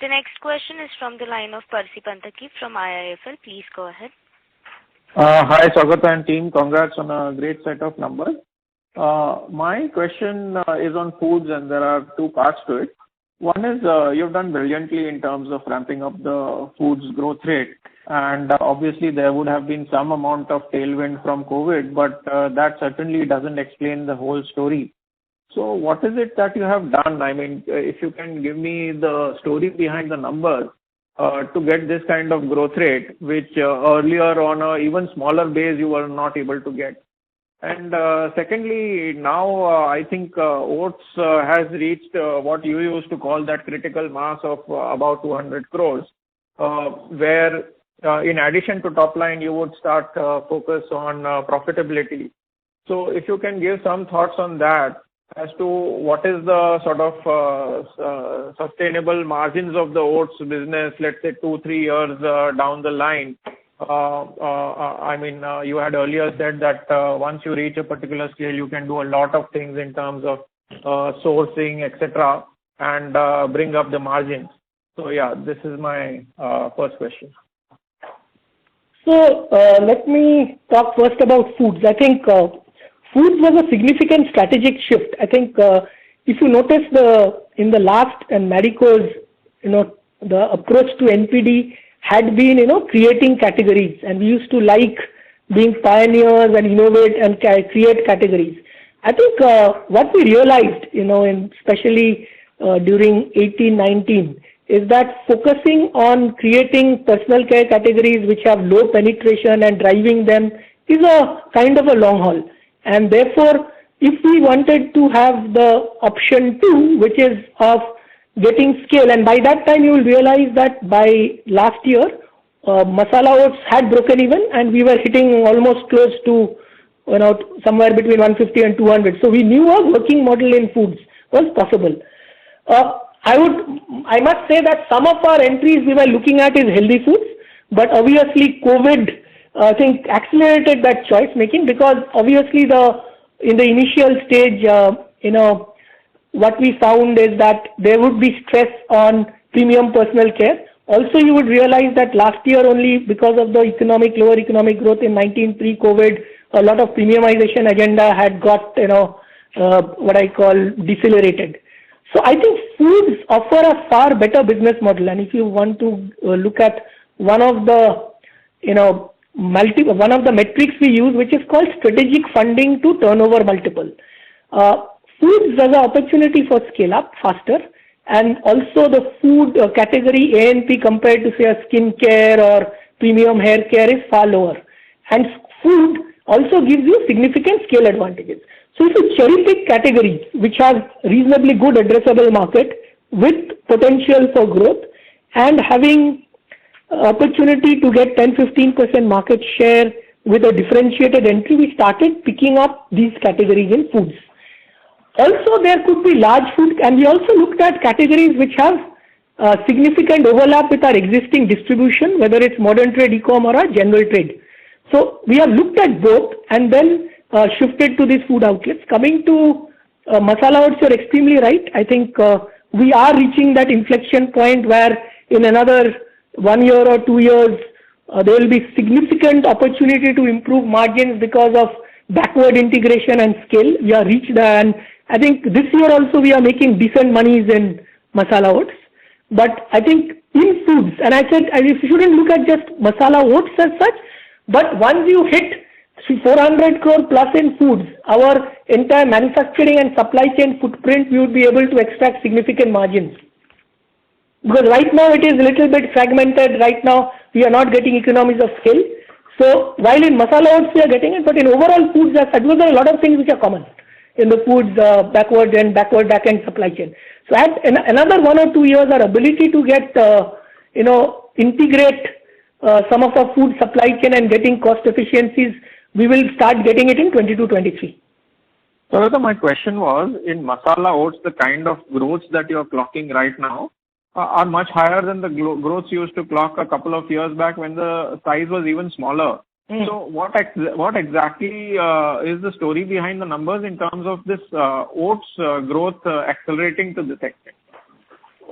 The next question is from the line of Percy Panthaki from IIFL. Please go ahead. Hi, Saugata and team. Congrats on a great set of numbers. My question is on foods, and there are 2 parts to it. One is you've done brilliantly in terms of ramping up the foods growth rate. And obviously, there would have been some amount of tailwind from COVID, but that certainly doesn't explain the whole story. So what is it that you have done? I mean, if you can give me the story behind the numbers to get this kind of growth rate, which earlier on a even smaller base you were not able to get. And secondly, now I think oats has reached what you used to call that critical mass of about 200 crores, where in addition to top line, you would start focus on profitability. So if you can give some thoughts on that as to what is the sort of sustainable margins of the oats business, let's say 2-3 years down the line. I mean, you had earlier said that once you reach a particular scale, you can do a lot of things in terms of sourcing, etc., and bring up the margins. So yeah, this is my first question. So let me talk first about foods. I think foods was a significant strategic shift. I think if you notice in the last and Marico's, the approach to NPD had been, creating categories, and we used to like being pioneers and innovate and create categories. I think what we realized, especially during 18-19, is that focusing on creating personal care categories which have low penetration and driving them is a kind of a long haul. And therefore, if we wanted to have the option 2, which is of getting scale, and by that time you will realize that by last year, masala oats had broken even and we were hitting almost close to somewhere between 150 and 200. So we knew a working model in foods was possible. I must say that some of our entries we were looking at is healthy foods, but obviously COVID, I think, accelerated that choice making, because obviously in the initial stage, what we found is that there would be stress on premium personal care. Also, you would realize that last year only, because of the lower economic growth in 19 pre-COVID, a lot of premiumization agenda had got, what I call decelerated. So I think foods offer a far better business model. And if you want to look at one of the metrics we use, which is called strategic funding to turnover multiple. Foods has an opportunity for scale up faster, and also the food category A&P compared to say a skin care or premium hair care is far lower. And food also gives you significant scale advantages. So if you cherry pick categories which have reasonably good addressable market with potential for growth and having opportunity to get 10-15% market share with a differentiated entry, we started picking up these categories in foods. Also, there could be large food, and we also looked at categories which have significant overlap with our existing distribution, whether it's modern trade, e-com or our general trade. So we have looked at both and then shifted to these food outlets. Coming to masala oats, you're extremely right. I think we are reaching that inflection point where in another 1 year or 2 years, there will be significant opportunity to improve margins because of backward integration and scale. We are reached there, and I think this year also we are making decent monies in masala oats. But I think in foods, and I said you shouldn't look at just masala oats as such, but once you hit 400 crore plus in foods, our entire manufacturing and supply chain footprint, we would be able to extract significant margins. Because right now it is a little bit fragmented. Right now we are not getting economies of scale. So while in masala oats we are getting it, but in overall foods, there are a lot of things which are common in the foods backward back-end supply chain. So at another 1 or 2 years, our ability to get integrate some of our food supply chain and getting cost efficiencies, we will start getting it in 22-23. So my question was, in masala oats, the kind of growths that you are clocking right now are much higher than the growths you used to clock a couple of years back when the size was even smaller. So what exactly is the story behind the numbers in terms of this oats growth accelerating to this extent?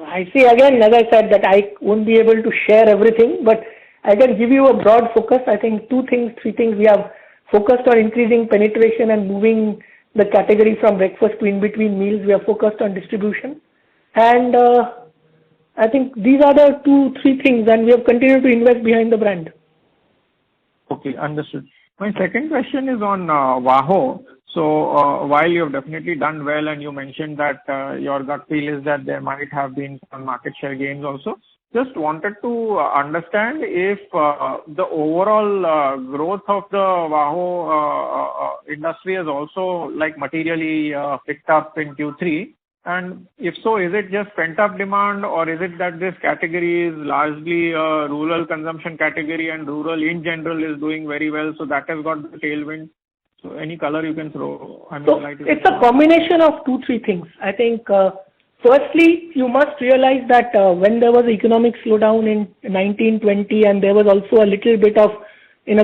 I see, again, as I said, that I won't be able to share everything, but I can give you a broad focus. I think 3 things. We have focused on increasing penetration and moving the category from breakfast to in-between meals. We are focused on distribution. And I think these are the 2-3 things, and we have continued to invest behind the brand. Okay, understood. My second question is on VAHO. So while you have definitely done well and you mentioned that your gut feel is that there might have been some market share gains also, just wanted to understand if the overall growth of the VAHO industry has also materially picked up in Q3. And if so, is it just pent-up demand, or is it that this category is largely a rural consumption category and rural in general is doing very well, so that has got the tailwind? So any color you can throw? It's a combination of 2-3 things. I think firstly, you must realize that when there was economic slowdown in 1920 and there was also a little bit of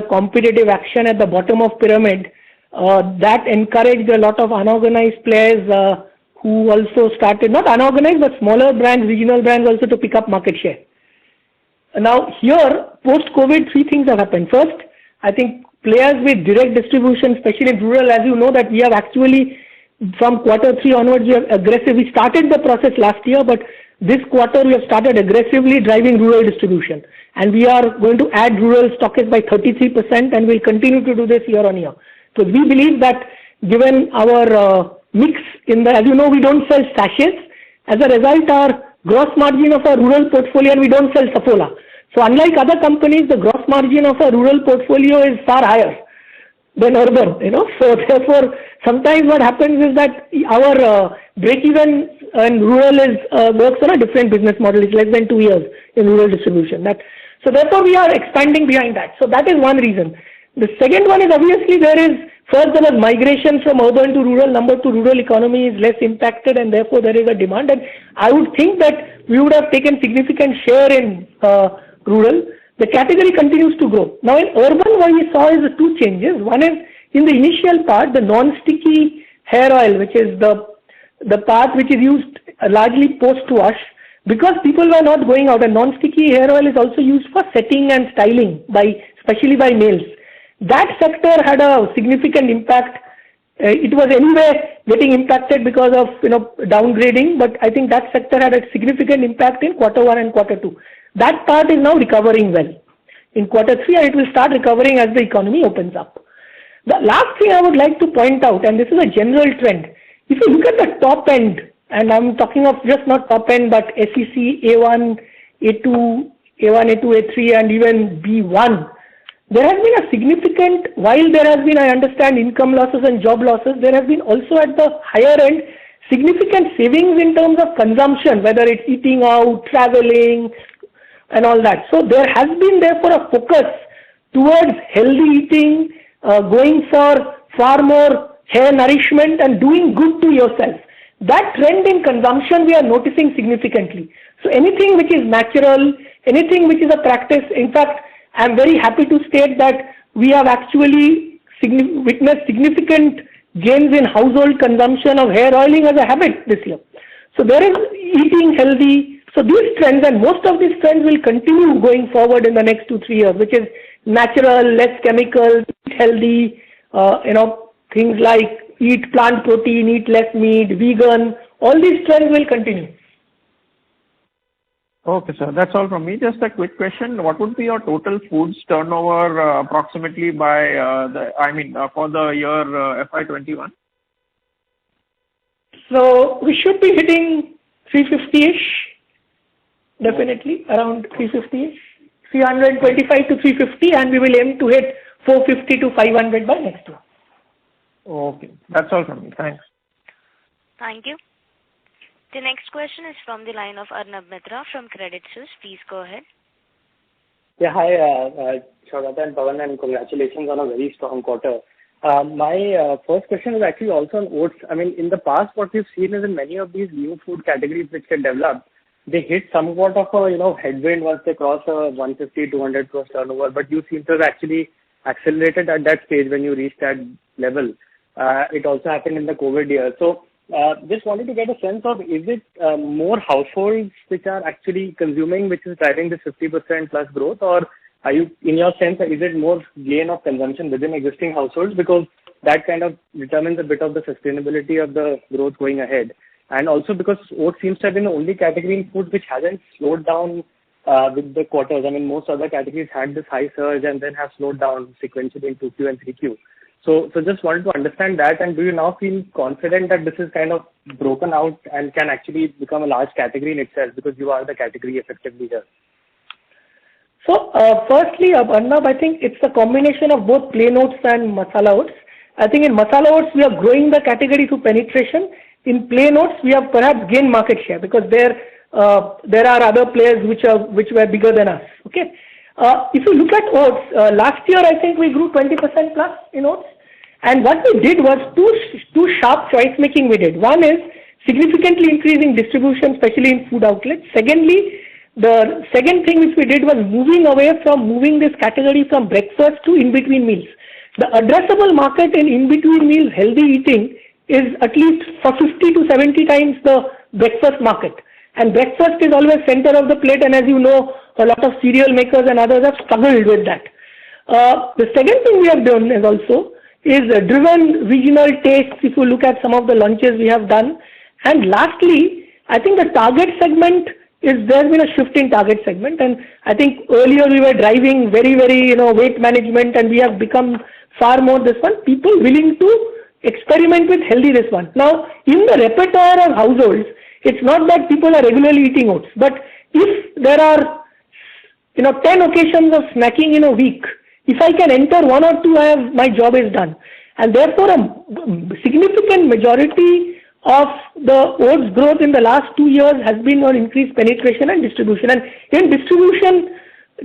competitive action at the bottom of pyramid, that encouraged a lot of unorganized players who also started, not unorganized, but smaller brands, regional brands also to pick up market share. Now here, post-COVID, 3 things have happened. First, I think players with direct distribution, especially in rural, as you know, that we have actually, from Q3 onwards, we started the process last year, but this quarter we have started aggressively driving rural distribution. And we are going to add rural stockists by 33% and we'll continue to do this year on year. So we believe that given our mix as you know, we don't sell sachets. As a result, our gross margin of our rural portfolio, and we don't sell Saffola. So unlike other companies, the gross margin of a rural portfolio is far higher than urban, So therefore, sometimes what happens is that our break-even in rural works on a different business model. It's less than 2 years in rural distribution. So therefore, we are expanding behind that. So that is one reason. The second one is obviously there was migration from urban to rural. Number two, rural economy is less impacted, and therefore there is a demand. And I would think that we would have taken significant share in rural. The category continues to grow. Now in urban, what we saw is the two changes. One is in the initial part, the non-sticky hair oil, which is the part which is used largely post-wash, because people were not going out. And non-sticky hair oil is also used for setting and styling, especially by males. That sector had a significant impact. It was anyway getting impacted because of downgrading, but I think that sector had a significant impact in Q1 and Q2. That part is now recovering well. In Q3, it will start recovering as the economy opens up. The last thing I would like to point out, and this is a general trend, if you look at the top end, and I'm talking of just not top end, but SEC, A1, A2, A3, and even B1, there has been a significant, while there has been, I understand, income losses and job losses, there has been also at the higher end, significant savings in terms of consumption, whether it's eating out, traveling, and all that. So there has been therefore a focus towards healthy eating, going for far more hair nourishment and doing good to yourself. That trend in consumption we are noticing significantly. So anything which is natural, anything which is a practice, in fact, I am very happy to state that we have actually witnessed significant gains in household consumption of hair oiling as a habit this year. So there is eating healthy. So these trends, and most of these trends will continue going forward in the next 2-3 years, which is natural, less chemicals, eat healthy, things like eat plant protein, eat less meat, vegan, all these trends will continue. Okay, sir. That's all from me. Just a quick question. What would be your total foods turnover approximately by for the year FY21? So we should be hitting 350-ish, definitely, around 350-ish, 325 to 350, and we will aim to hit 450 to 500 by next year. Okay. That's all from me. Thanks. Thank you. The next question is from the line of Arnab Mitra from Credit Suisse. Please go ahead. Yeah, hi, Saugata and Pawan, and congratulations on a very strong quarter. My first question is actually also on oats. I mean, in the past, what we've seen is in many of these new food categories which get developed, they hit somewhat of a headwind once they cross a 150, 200 crore turnover. But you seem to have actually accelerated at that stage when you reached that level. It also happened in the COVID year. So just wanted to get a sense of, is it more households which are actually consuming, which is driving this 50% plus growth, or are you, in your sense, is it more gain of consumption within existing households? Because that kind of determines a bit of the sustainability of the growth going ahead. And also because oats seems to have been the only category in food which hasn't slowed down with the quarters. I mean, most other categories had this high surge and then have slowed down sequentially in 2Q and 3Q. So just wanted to understand that, and do you now feel confident that this is kind of broken out and can actually become a large category in itself because you are the category effectively here? So firstly, Arnab, I think it's a combination of both plain oats and masala oats. I think in masala oats, we are growing the category through penetration. In plain oats, we have perhaps gained market share because there are other players which were bigger than us. Okay. If you look at oats, last year I think we grew 20% plus in oats. And what we did was two sharp choice making we did. One is significantly increasing distribution, especially in food outlets. Secondly, the second thing which we did was moving this category from breakfast to in-between meals. The addressable market in in-between meals, healthy eating, is at least for 50 to 70 times the breakfast market. And breakfast is always center of the plate, and as you know, a lot of cereal makers and others have struggled with that. The second thing we have done is driven regional tastes, if you look at some of the launches we have done. And lastly, I think the target segment there's been a shift in target segment, and I think earlier we were driving very, very, weight management, and we have become far more this one, people willing to experiment with healthy this one. Now, in the repertoire of households, It's not that people are regularly eating oats, but if there are 10 occasions of snacking in a week, if I can enter 1 or 2, my job is done. And therefore, a significant majority of the oats growth in the last 2 years has been on increased penetration and distribution. And in distribution,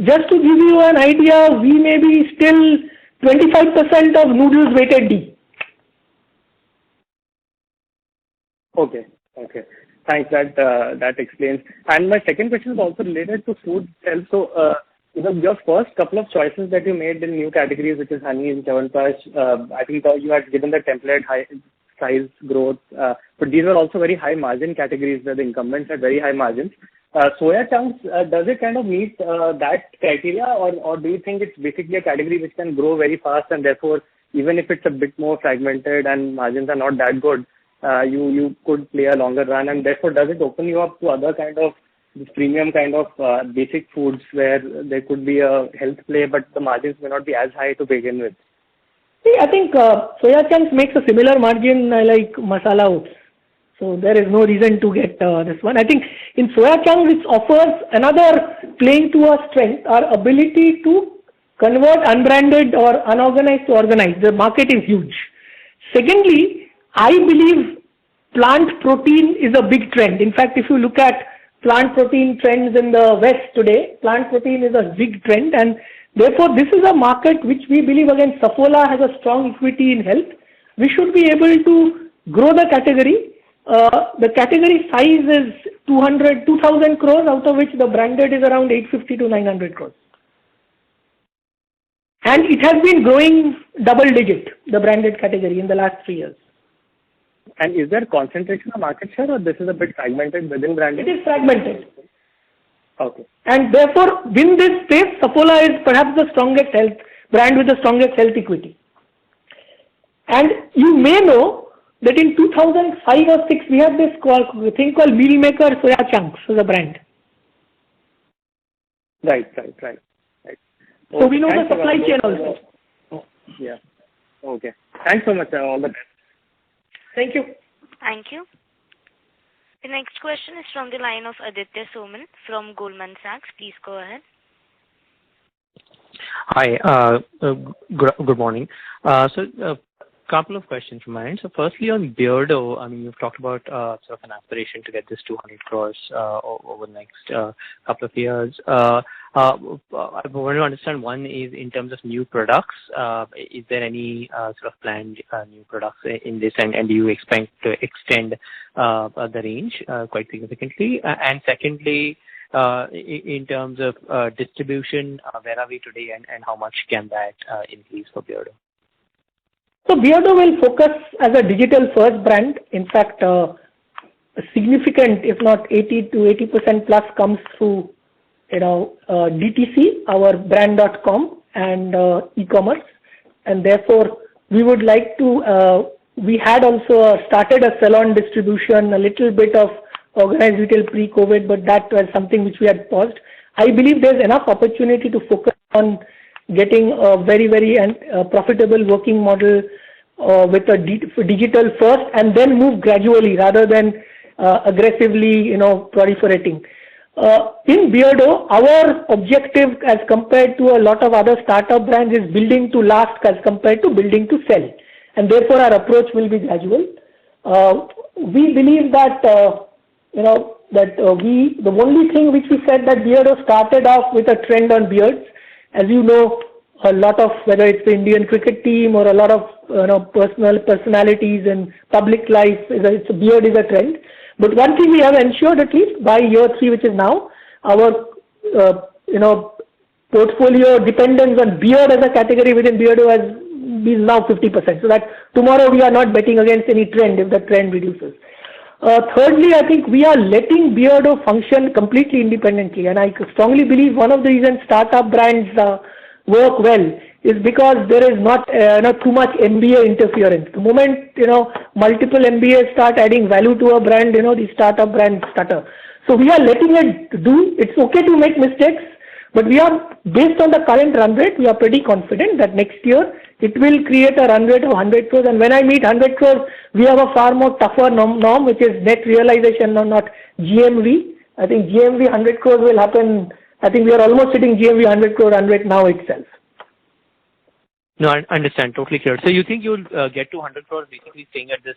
just to give you an idea, we may be still 25% of noodles weighted D. Okay. Thanks. That explains. And my second question is also related to food itself. So, your first couple of choices that you made in new categories, which is honey and Chyawanprash, I think you had given the template high size growth, but these were also very high margin categories where the incumbents had very high margins. Soya chunks, does it kind of meet that criteria, or do you think it's basically a category which can grow very fast, and therefore, even if it's a bit more fragmented and margins are not that good, you could play a longer run, and therefore does it open you up to other kind of this premium kind of basic foods where there could be a health play, but the margins may not be as high to begin with? See, I think soya chunks makes a similar margin like masala oats. So there is no reason to get this one. I think in soya chunks, it offers another playing to our strength, our ability to convert unbranded or unorganized to organized. The market is huge. Secondly, I believe plant protein is a big trend. In fact, if you look at plant protein trends in the West today, plant protein is a big trend, and therefore this is a market which we believe, again, Saffola has a strong equity in health. We should be able to grow the category. The category size is 2,000 crores, out of which the branded is around 850 to 900 crores. And it has been growing double digit, the branded category, in the last 3 years. And is there concentration of market share, or this is a bit fragmented within branded? It is fragmented. Okay. And therefore, in this space, Saffola is perhaps the strongest health brand with the strongest health equity. And you may know that in 2005 or 6, we had this thing called Meal Maker Soya Chunks as a brand. Right. So we know the supply chain also. Yeah. Okay. Thanks so much. All the best. Thank you. Thank you. The next question is from the line of Aditya Soman from Goldman Sachs. Please go ahead. Hi. Good morning. So, couple of questions from my end. So, firstly, on Beardo, I mean, you've talked about sort of an aspiration to get this 200 crores over the next couple of years. I want to understand, one is in terms of new products, is there any sort of planned new products in this, and do you expect to extend the range quite significantly? And secondly, in terms of distribution, where are we today, and how much can that increase for Beardo? So Beardo will focus as a digital first brand. In fact, a significant, if not 80 to 80% plus, comes through DTC, our brand.com, and e-commerce. And therefore, we would like to, we had also started a salon distribution, a little bit of organized retail pre-COVID, but that was something which we had paused. I believe there's enough opportunity to focus on getting a very, very profitable working model with a digital first, and then move gradually rather than aggressively, proliferating. In Beardo, our objective as compared to a lot of other startup brands is building to last as compared to building to sell, and therefore our approach will be gradual. We believe that the only thing which we said that Beardo started off with a trend on beards. As you know, a lot of, whether it's the Indian cricket team or a lot of personalities in public life, beard is a trend. But one thing we have ensured, at least by year 3, which is now, our portfolio dependence on beard as a category within Beardo has been now 50%. So that tomorrow we are not betting against any trend if the trend reduces. Thirdly, I think we are letting Beardo function completely independently, and I strongly believe one of the reasons startup brands work well is because there is not too much MBA interference. The moment multiple MBAs start adding value to a brand, the startup brands stutter. So we are letting it do. It's okay to make mistakes, but we are, based on the current run rate, we are pretty confident that next year it will create a run rate of 100 crores. And when I meet 100 crores, we have a far more tougher norm, which is net realization, not GMV. I think GMV 100 crores will happen. I think we are almost hitting GMV 100 crore run rate now itself. No, I understand. Totally clear. So you think you'll get to 100 crores basically staying at this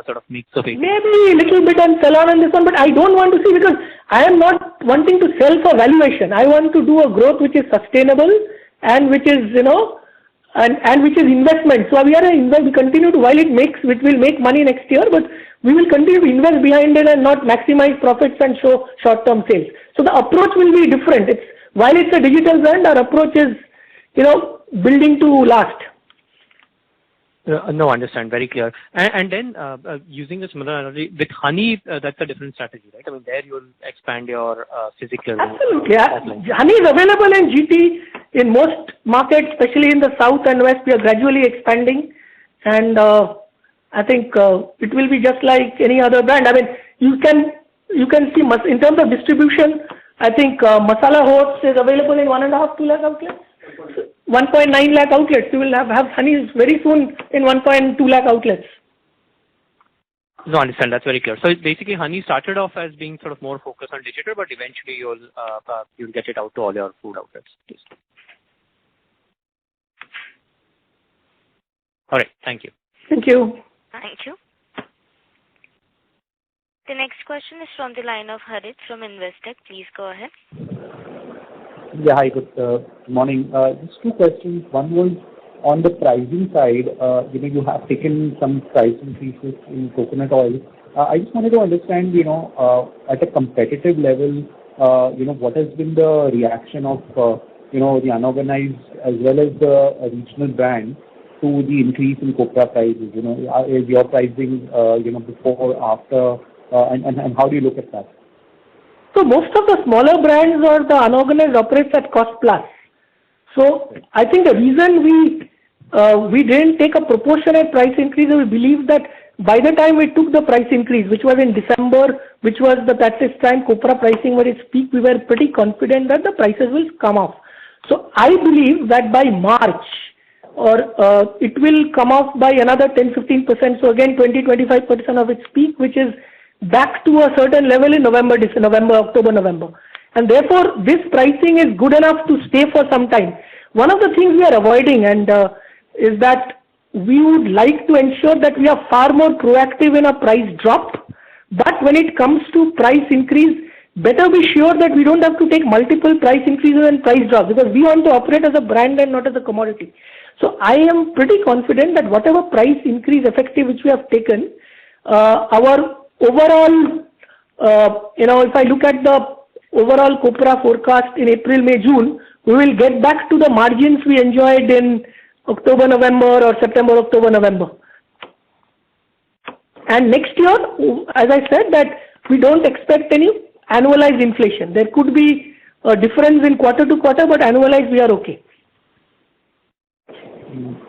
sort of mix of 80? Maybe a little bit on sell on this one, but I don't want to see, because I am not wanting to sell for valuation. I want to do a growth which is sustainable and which is, and which is investment. So we continue to, while it will make money next year, but we will continue to invest behind it and not maximize profits and show short-term sales. So the approach will be different. While it's a digital brand, our approach is, building to last. No, understand. Very clear. And then using a similar analogy, with Honey, that's a different strategy, right? I mean, there you'll expand your physical. Absolutely. Honey is available in GT in most markets, especially in the south and west. We are gradually expanding, and I think it will be just like any other brand. I mean, you can see in terms of distribution. I think Masala Oats is available in 1.5-2 lakh outlets. 1.9 lakh outlets. You will have Honey very soon in 1.2 lakh outlets. No, understand. That's very clear. So basically, Honey started off as being sort of more focused on digital, but eventually you'll get it out to all your food outlets. All right. Thank you. Thank you. Thank you. The next question is from the line of Harit from Investec. Please go ahead. Yeah, hi, good morning. Just two questions. One was on the pricing side. You have taken some price increases in coconut oil. I just wanted to understand, at a competitive level, what has been the reaction of, the unorganized as well as the regional brands to the increase in copra prices? Is your pricing, before, after, and how do you look at that? So most of the smaller brands or the unorganized operates at cost plus. So I think the reason we didn't take a proportionate price increase, we believe that by the time we took the price increase, which was in December, which was at this time copra pricing were its peak, we were pretty confident that the prices will come off. So I believe that by March, it will come off by another 10-15%. So again, 20-25% of its peak, which is back to a certain level in October, November. And therefore, this pricing is good enough to stay for some time. One of the things we are avoiding is that we would like to ensure that we are far more proactive in a price drop. But when it comes to price increase, better be sure that we don't have to take multiple price increases and price drops, because we want to operate as a brand and not as a commodity. So I am pretty confident that whatever price increase effective which we have taken, our overall, if I look at the overall copra forecast in April, May, June, we will get back to the margins we enjoyed in October, November or September, October, November. And next year, as I said, that we don't expect any annualized inflation. There could be a difference in quarter to quarter, but annualized we are okay.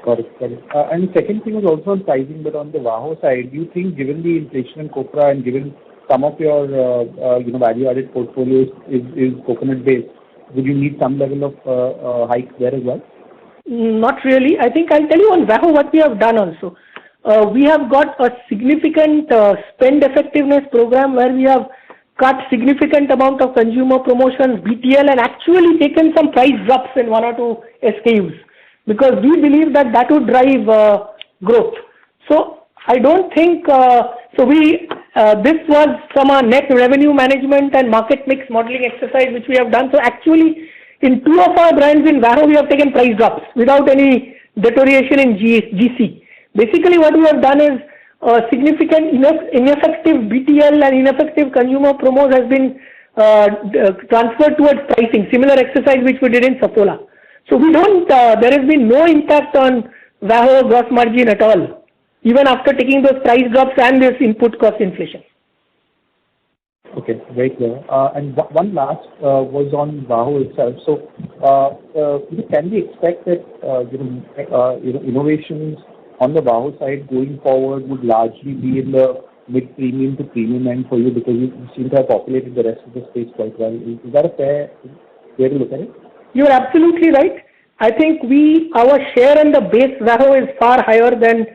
Got it. And the second thing was also on pricing, but on the VAHO side, do you think, given the inflation in copra and given some of your value-added portfolios is coconut-based, would you need some level of hike there as well? Not really. I think I'll tell you on VAHO what we have done also. We have got a significant spend effectiveness program where we have cut significant amount of consumer promotions, BTL, and actually taken some price drops in 1 or 2 SKUs. Because we believe that would drive growth. So I don't think, this was from a net revenue management and market mix modeling exercise which we have done. So actually in 2 of our brands in VAHO we have taken price drops without any deterioration in GC. Basically what we have done is significant ineffective BTL and ineffective consumer promos has been transferred towards pricing, similar exercise which we did in Saffola. So we don't, there has been no impact on VAHO gross margin at all, even after taking those price drops and this input cost inflation. Okay, very clear. And one last was on VAHO itself. So can we expect that innovations on the VAHO side going forward would largely be in the mid-premium to premium end for you, because you seem to have populated the rest of the space quite well? Is that a fair way to look at it? You are absolutely right. I think our share in the base VAHO is far higher than,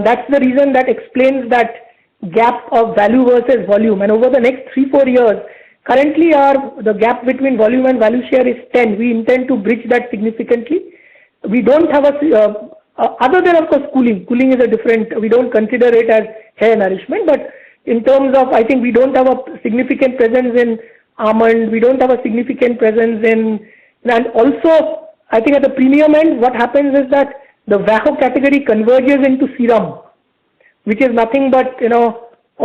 that's the reason that explains that gap of value versus volume. And over the next 3-4 years, currently the gap between volume and value share is 10. We intend to bridge that significantly. We don't have other than of course cooling. Cooling is a different, we don't consider it as hair nourishment, but in terms of, I think we don't have a significant presence in almond, we don't have a significant presence in, and also I think at the premium end, what happens is that the VAHO category converges into serum, which is nothing but,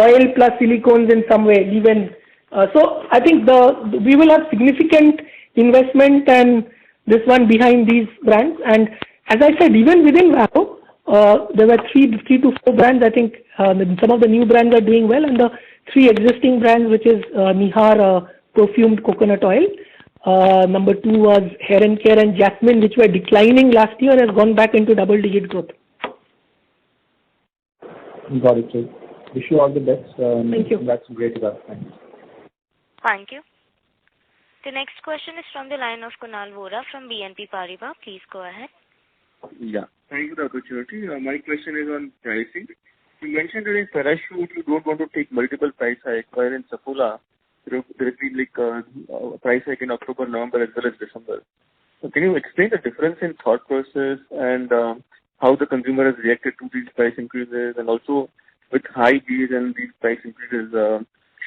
oil plus silicones in some way, even. So I think we will have significant investment and this one behind these brands. And as I said, even within VAHO, there were 3 to 4 brands. I think some of the new brands are doing well, and the 3 existing brands, which is Nihar perfumed coconut oil. Number 2 was Hair and Care and Jasmine, which were declining last year, has gone back into double-digit growth. Got it, sir. Wish you all the best. Thank you. That's great enough. Thanks. Thank you. The next question is from the line of Kunal Vora from BNP Paribas. Please go ahead. Yeah, thank you for the opportunity. My question is on pricing. You mentioned that in Parachute you don't want to take multiple price hikes, while in Saffola there has been a price hike in October, November as well as December. So can you explain the difference in thought process and how the consumer has reacted to these price increases, and also with high base and these price increases,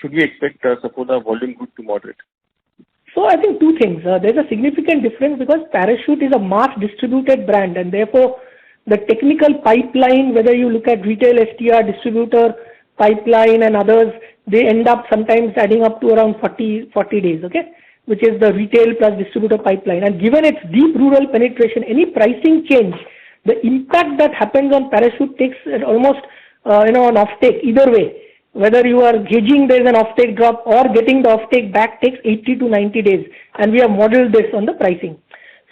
should we expect Saffola volume growth to moderate? So I think 2 things. There's a significant difference because Parachute is a mass distributed brand, and therefore the technical pipeline, whether you look at retail STR, distributor pipeline and others, they end up sometimes adding up to around 40 days, okay? Which is the retail plus distributor pipeline. And given its deep rural penetration, any pricing change, the impact that happens on Parachute takes almost, an offtake either way. Whether you are gauging there's an offtake drop or getting the offtake back takes 80 to 90 days. And we have modeled this on the pricing.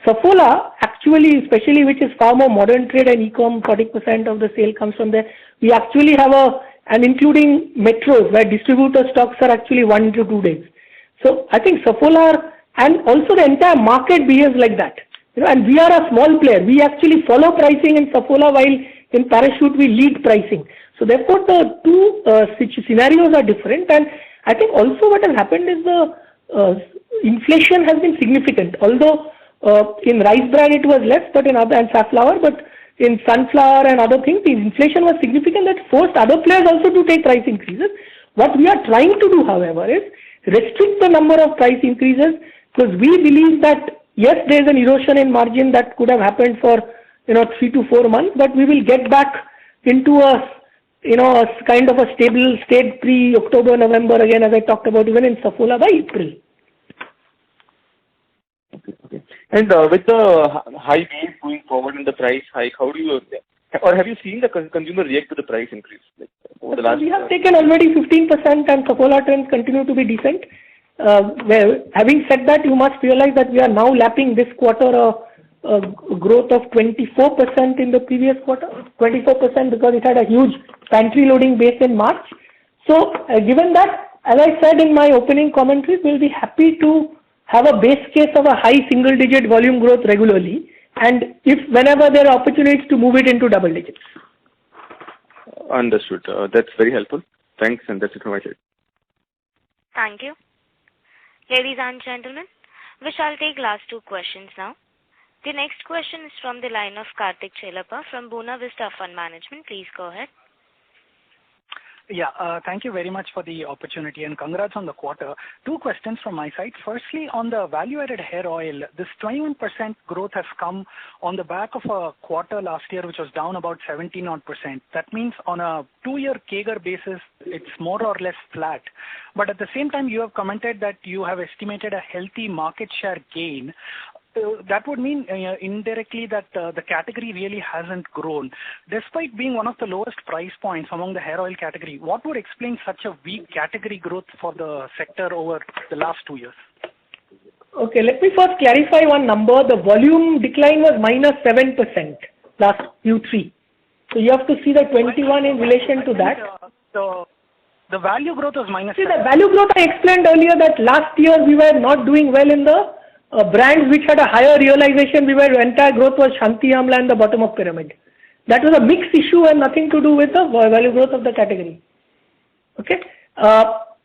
Saffola, actually, especially which is far more modern trade and e-com, 40% of the sale comes from there. We actually have and including metros where distributor stocks are actually 1 to 2 days. So I think Saffola and also the entire market behaves like that. And we are a small player. We actually follow pricing in Saffola while in Parachute we lead pricing. So therefore the 2 scenarios are different. And I think also what has happened is the inflation has been significant. Although in rice bran it was less, but in other and safflower, but in sunflower and other things, the inflation was significant that forced other players also to take price increases. What we are trying to do, however, is restrict the number of price increases, because we believe that yes, there is an erosion in margin that could have happened for 3 to 4 months, but we will get back into a kind of a stable state pre-October, November again, as I talked about even in Saffola by April. Okay. And with the high base going forward in the price hike, how do you, or have you seen the consumer react to the price increase? Over the last we have taken already 15% and Saffola trends continue to be decent. Having said that, you must realize that we are now lapping this quarter a growth of 24% in the previous quarter, 24% because it had a huge pantry loading base in March. So given that, as I said in my opening commentaries, we'll be happy to have a base case of a high single digit volume growth regularly, and whenever there are opportunities to move it into double digits. Understood. That's very helpful. Thanks, and that's it from my side. Thank you. Ladies and gentlemen, we shall take last 2 questions now. The next question is from the line of Karthik Chellappa from Buena Vista Fund Management. Please go ahead. Yeah, thank you very much for the opportunity and congrats on the quarter. 2 questions from my side. Firstly, on the value-added hair oil, this 21% growth has come on the back of a quarter last year which was down about 17%. That means on a 2-year CAGR basis, it's more or less flat. But at the same time, you have commented that you have estimated a healthy market share gain. That would mean indirectly that the category really hasn't grown. Despite being one of the lowest price points among the hair oil category, what would explain such a weak category growth for the sector over the last 2 years? Okay, let me first clarify one number. The volume decline was -7% last Q3. So you have to see the 21 in relation to that. The value growth was -7%. See, the value growth I explained earlier that last year we were not doing well in the brands which had a higher realization, entire growth was Shanti Amla and the bottom of pyramid. That was a mixed issue and nothing to do with the value growth of the category. Okay.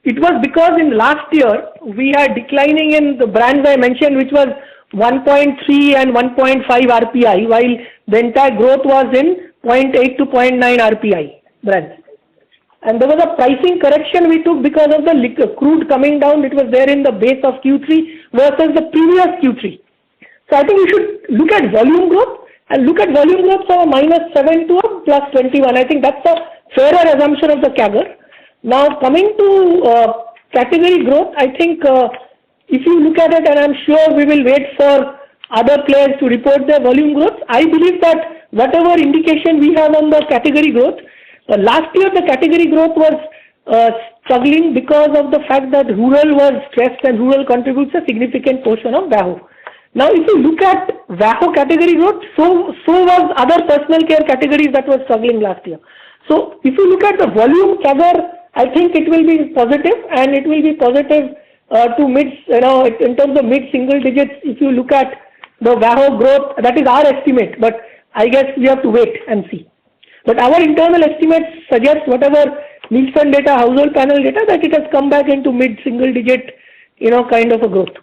It was because in last year we had declining in the brands I mentioned, which was 1.3 and 1.5 RPI, while the entire growth was in 0.8 to 0.9 RPI brands. And there was a pricing correction we took because of the crude coming down. It was there in the base of Q3 versus the previous Q3. So I think you should look at volume growth and look at volume growth from a -7 to a +21. I think that's a fairer assumption of the CAGR. Now coming to category growth, I think if you look at it, and I'm sure we will wait for other players to report their volume growth, I believe that whatever indication we have on the category growth, last year the category growth was struggling because of the fact that rural was stressed and rural contributes a significant portion of VAHO. Now if you look at VAHO category growth, so was other personal care categories that were struggling last year. So if you look at the volume CAGR, I think it will be positive, and it will be positive to in terms of mid-single digits. If you look at the VAHO growth, that is our estimate, but I guess we have to wait and see. But our internal estimates suggest whatever Nielsen data, household panel data, that it has come back into mid-single digit, kind of a growth.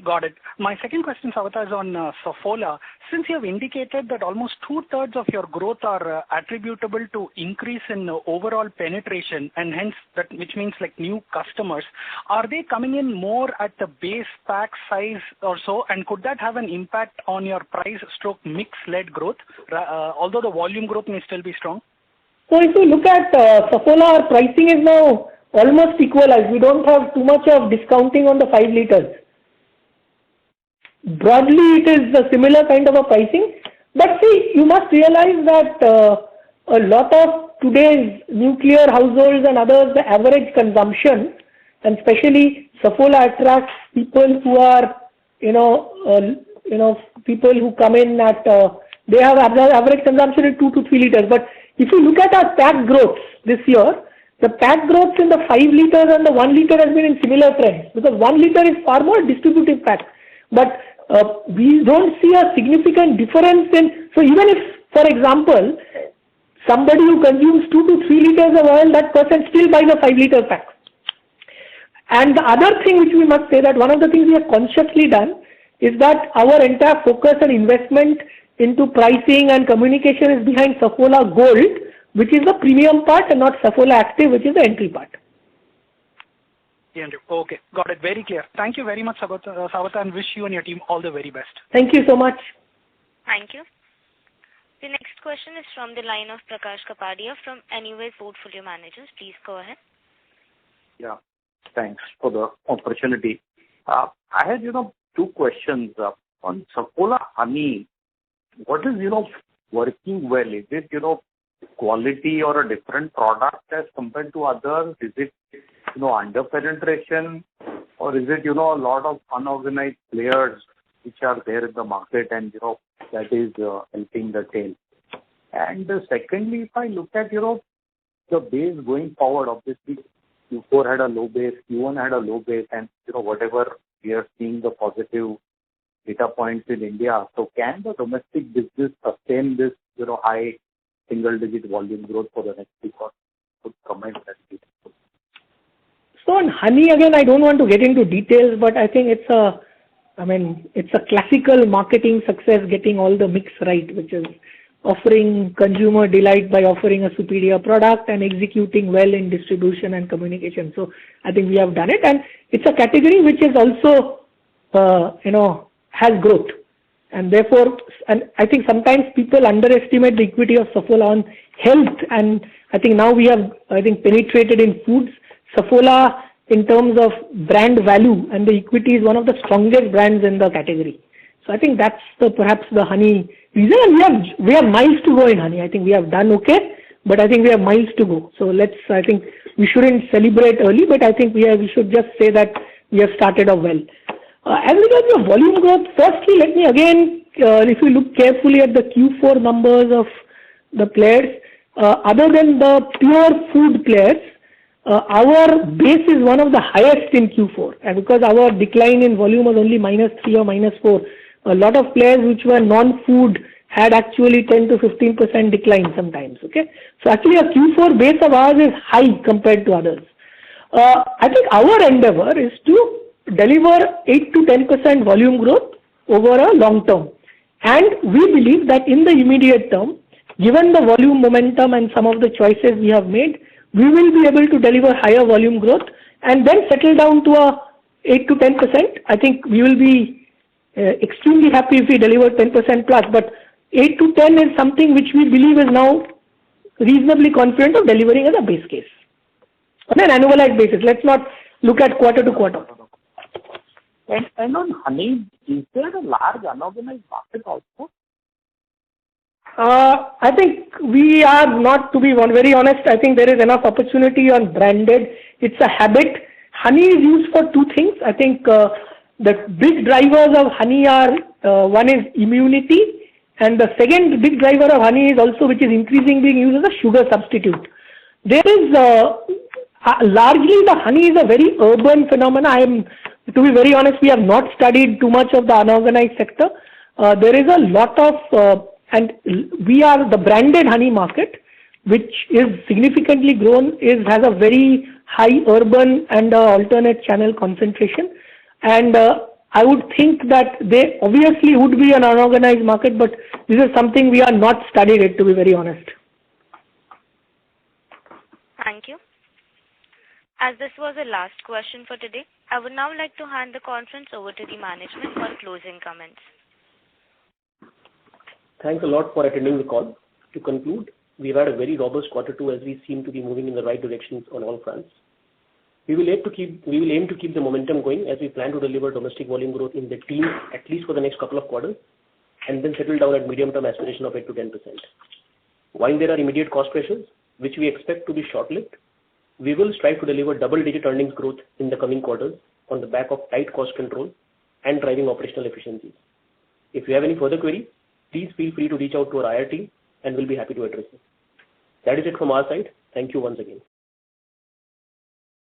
Got it. My second question, Saugata, is on Saffola. Since you have indicated that almost 2/3 of your growth are attributable to increase in overall penetration, and hence which means like new customers, are they coming in more at the base pack size or so, and could that have an impact on your price/mix-led growth, although the volume growth may still be strong? So if you look at Saffola, our pricing is now almost equalized. We don't have too much of discounting on the 5 liters. Broadly, it is a similar kind of a pricing. But see, you must realize that a lot of today's nuclear households and others, the average consumption, and especially Saffola attracts people who are, people who come in at, they have average consumption in 2 to 3 liters. But if you look at our pack growths this year, the pack growths in the 5 liters and the 1 liter has been in similar trends, because 1 liter is far more distributive pack. But we don't see a significant difference in, so even if, for example, somebody who consumes 2 to 3 liters of oil, that person still buys a 5 liter pack. And the other thing which we must say, that one of the things we have consciously done is that our entire focus and investment into pricing and communication is behind Saffola Gold, which is the premium part, and not Saffola Active, which is the entry part. Okay, got it. Very clear. Thank you very much, Saugata, and wish you and your team all the very best. Thank you so much. Thank you. The next question is from the line of Prakash Kapadia from Anyway Portfolio Managers. Please go ahead. Yeah, thanks for the opportunity. I had, 2 questions. On Saffola Honey, what is, working well? Is it, quality or a different product as compared to others? Is it, under penetration, or is it, a lot of unorganized players which are there in the market and, that is helping the tail? And secondly, if I look at, the base going forward, obviously Q4 had a low base, Q1 had a low base, and, whatever we are seeing the positive data points in India. So can the domestic business sustain this, high single-digit volume growth for the next 2 quarters? Could comment that, please. So on honey, again, I don't want to get into details, but I think it's a classical marketing success, getting all the mix right, which is offering consumer delight by offering a superior product and executing well in distribution and communication. So I think we have done it, and it's a category which is also, has growth. And therefore, and I think sometimes people underestimate the equity of Saffola on health, and I think now we have, penetrated in foods. Saffola, in terms of brand value and the equity, is one of the strongest brands in the category. So I think that's perhaps the honey reason. And we have miles to go in honey. I think we have done okay, but I think we have miles to go. So I think we shouldn't celebrate early, but I think we should just say that we have started off well. As regards your volume growth, firstly, let me again, if you look carefully at the Q4 numbers of the players, other than the pure food players, our base is one of the highest in Q4, and because our decline in volume was only -3 or -4, a lot of players which were non-food had actually 10 to 15% decline sometimes. Okay, so actually a Q4 base of ours is high compared to others. I think our endeavor is to deliver 8 to 10% volume growth over a long term, and we believe that in the immediate term, given the volume momentum and some of the choices we have made, we will be able to deliver higher volume growth and then settle down to a 8 to 10%. I think we will be extremely happy if we deliver 10% plus, but 8 to 10 is something which we believe is now reasonably confident of delivering as a base case on an annualized basis. Let's not look at quarter to quarter. And on honey, is there a large unorganized market also? I think we are not, to be very honest, I think there is enough opportunity on branded. It's a habit. Honey is used for two things. I think the big drivers of honey are, one is immunity, and the second big driver of honey is also, which is increasing being used as a sugar substitute. There is, largely the honey is a very urban phenomenon. To be very honest, we have not studied too much of the unorganized sector. There is a lot of, and we are the branded honey market, which is significantly grown, has a very high urban and alternate channel concentration. And I would think that they obviously would be an unorganized market, but this is something we are not studied it, to be very honest. Thank you. As this was the last question for today, I would now like to hand the conference over to the management for closing comments. Thanks a lot for attending the call. To conclude, we've had a very robust Q2 as we seem to be moving in the right directions on all fronts. We will aim to keep the momentum going as we plan to deliver domestic volume growth in the teens at least for the next couple of quarters, and then settle down at medium-term aspiration of 8 to 10%. While there are immediate cost pressures, which we expect to be short-lived, we will strive to deliver double-digit earnings growth in the coming quarters on the back of tight cost control and driving operational efficiencies. If you have any further queries, please feel free to reach out to our IR team and we'll be happy to address them. That is it from our side. Thank you once again.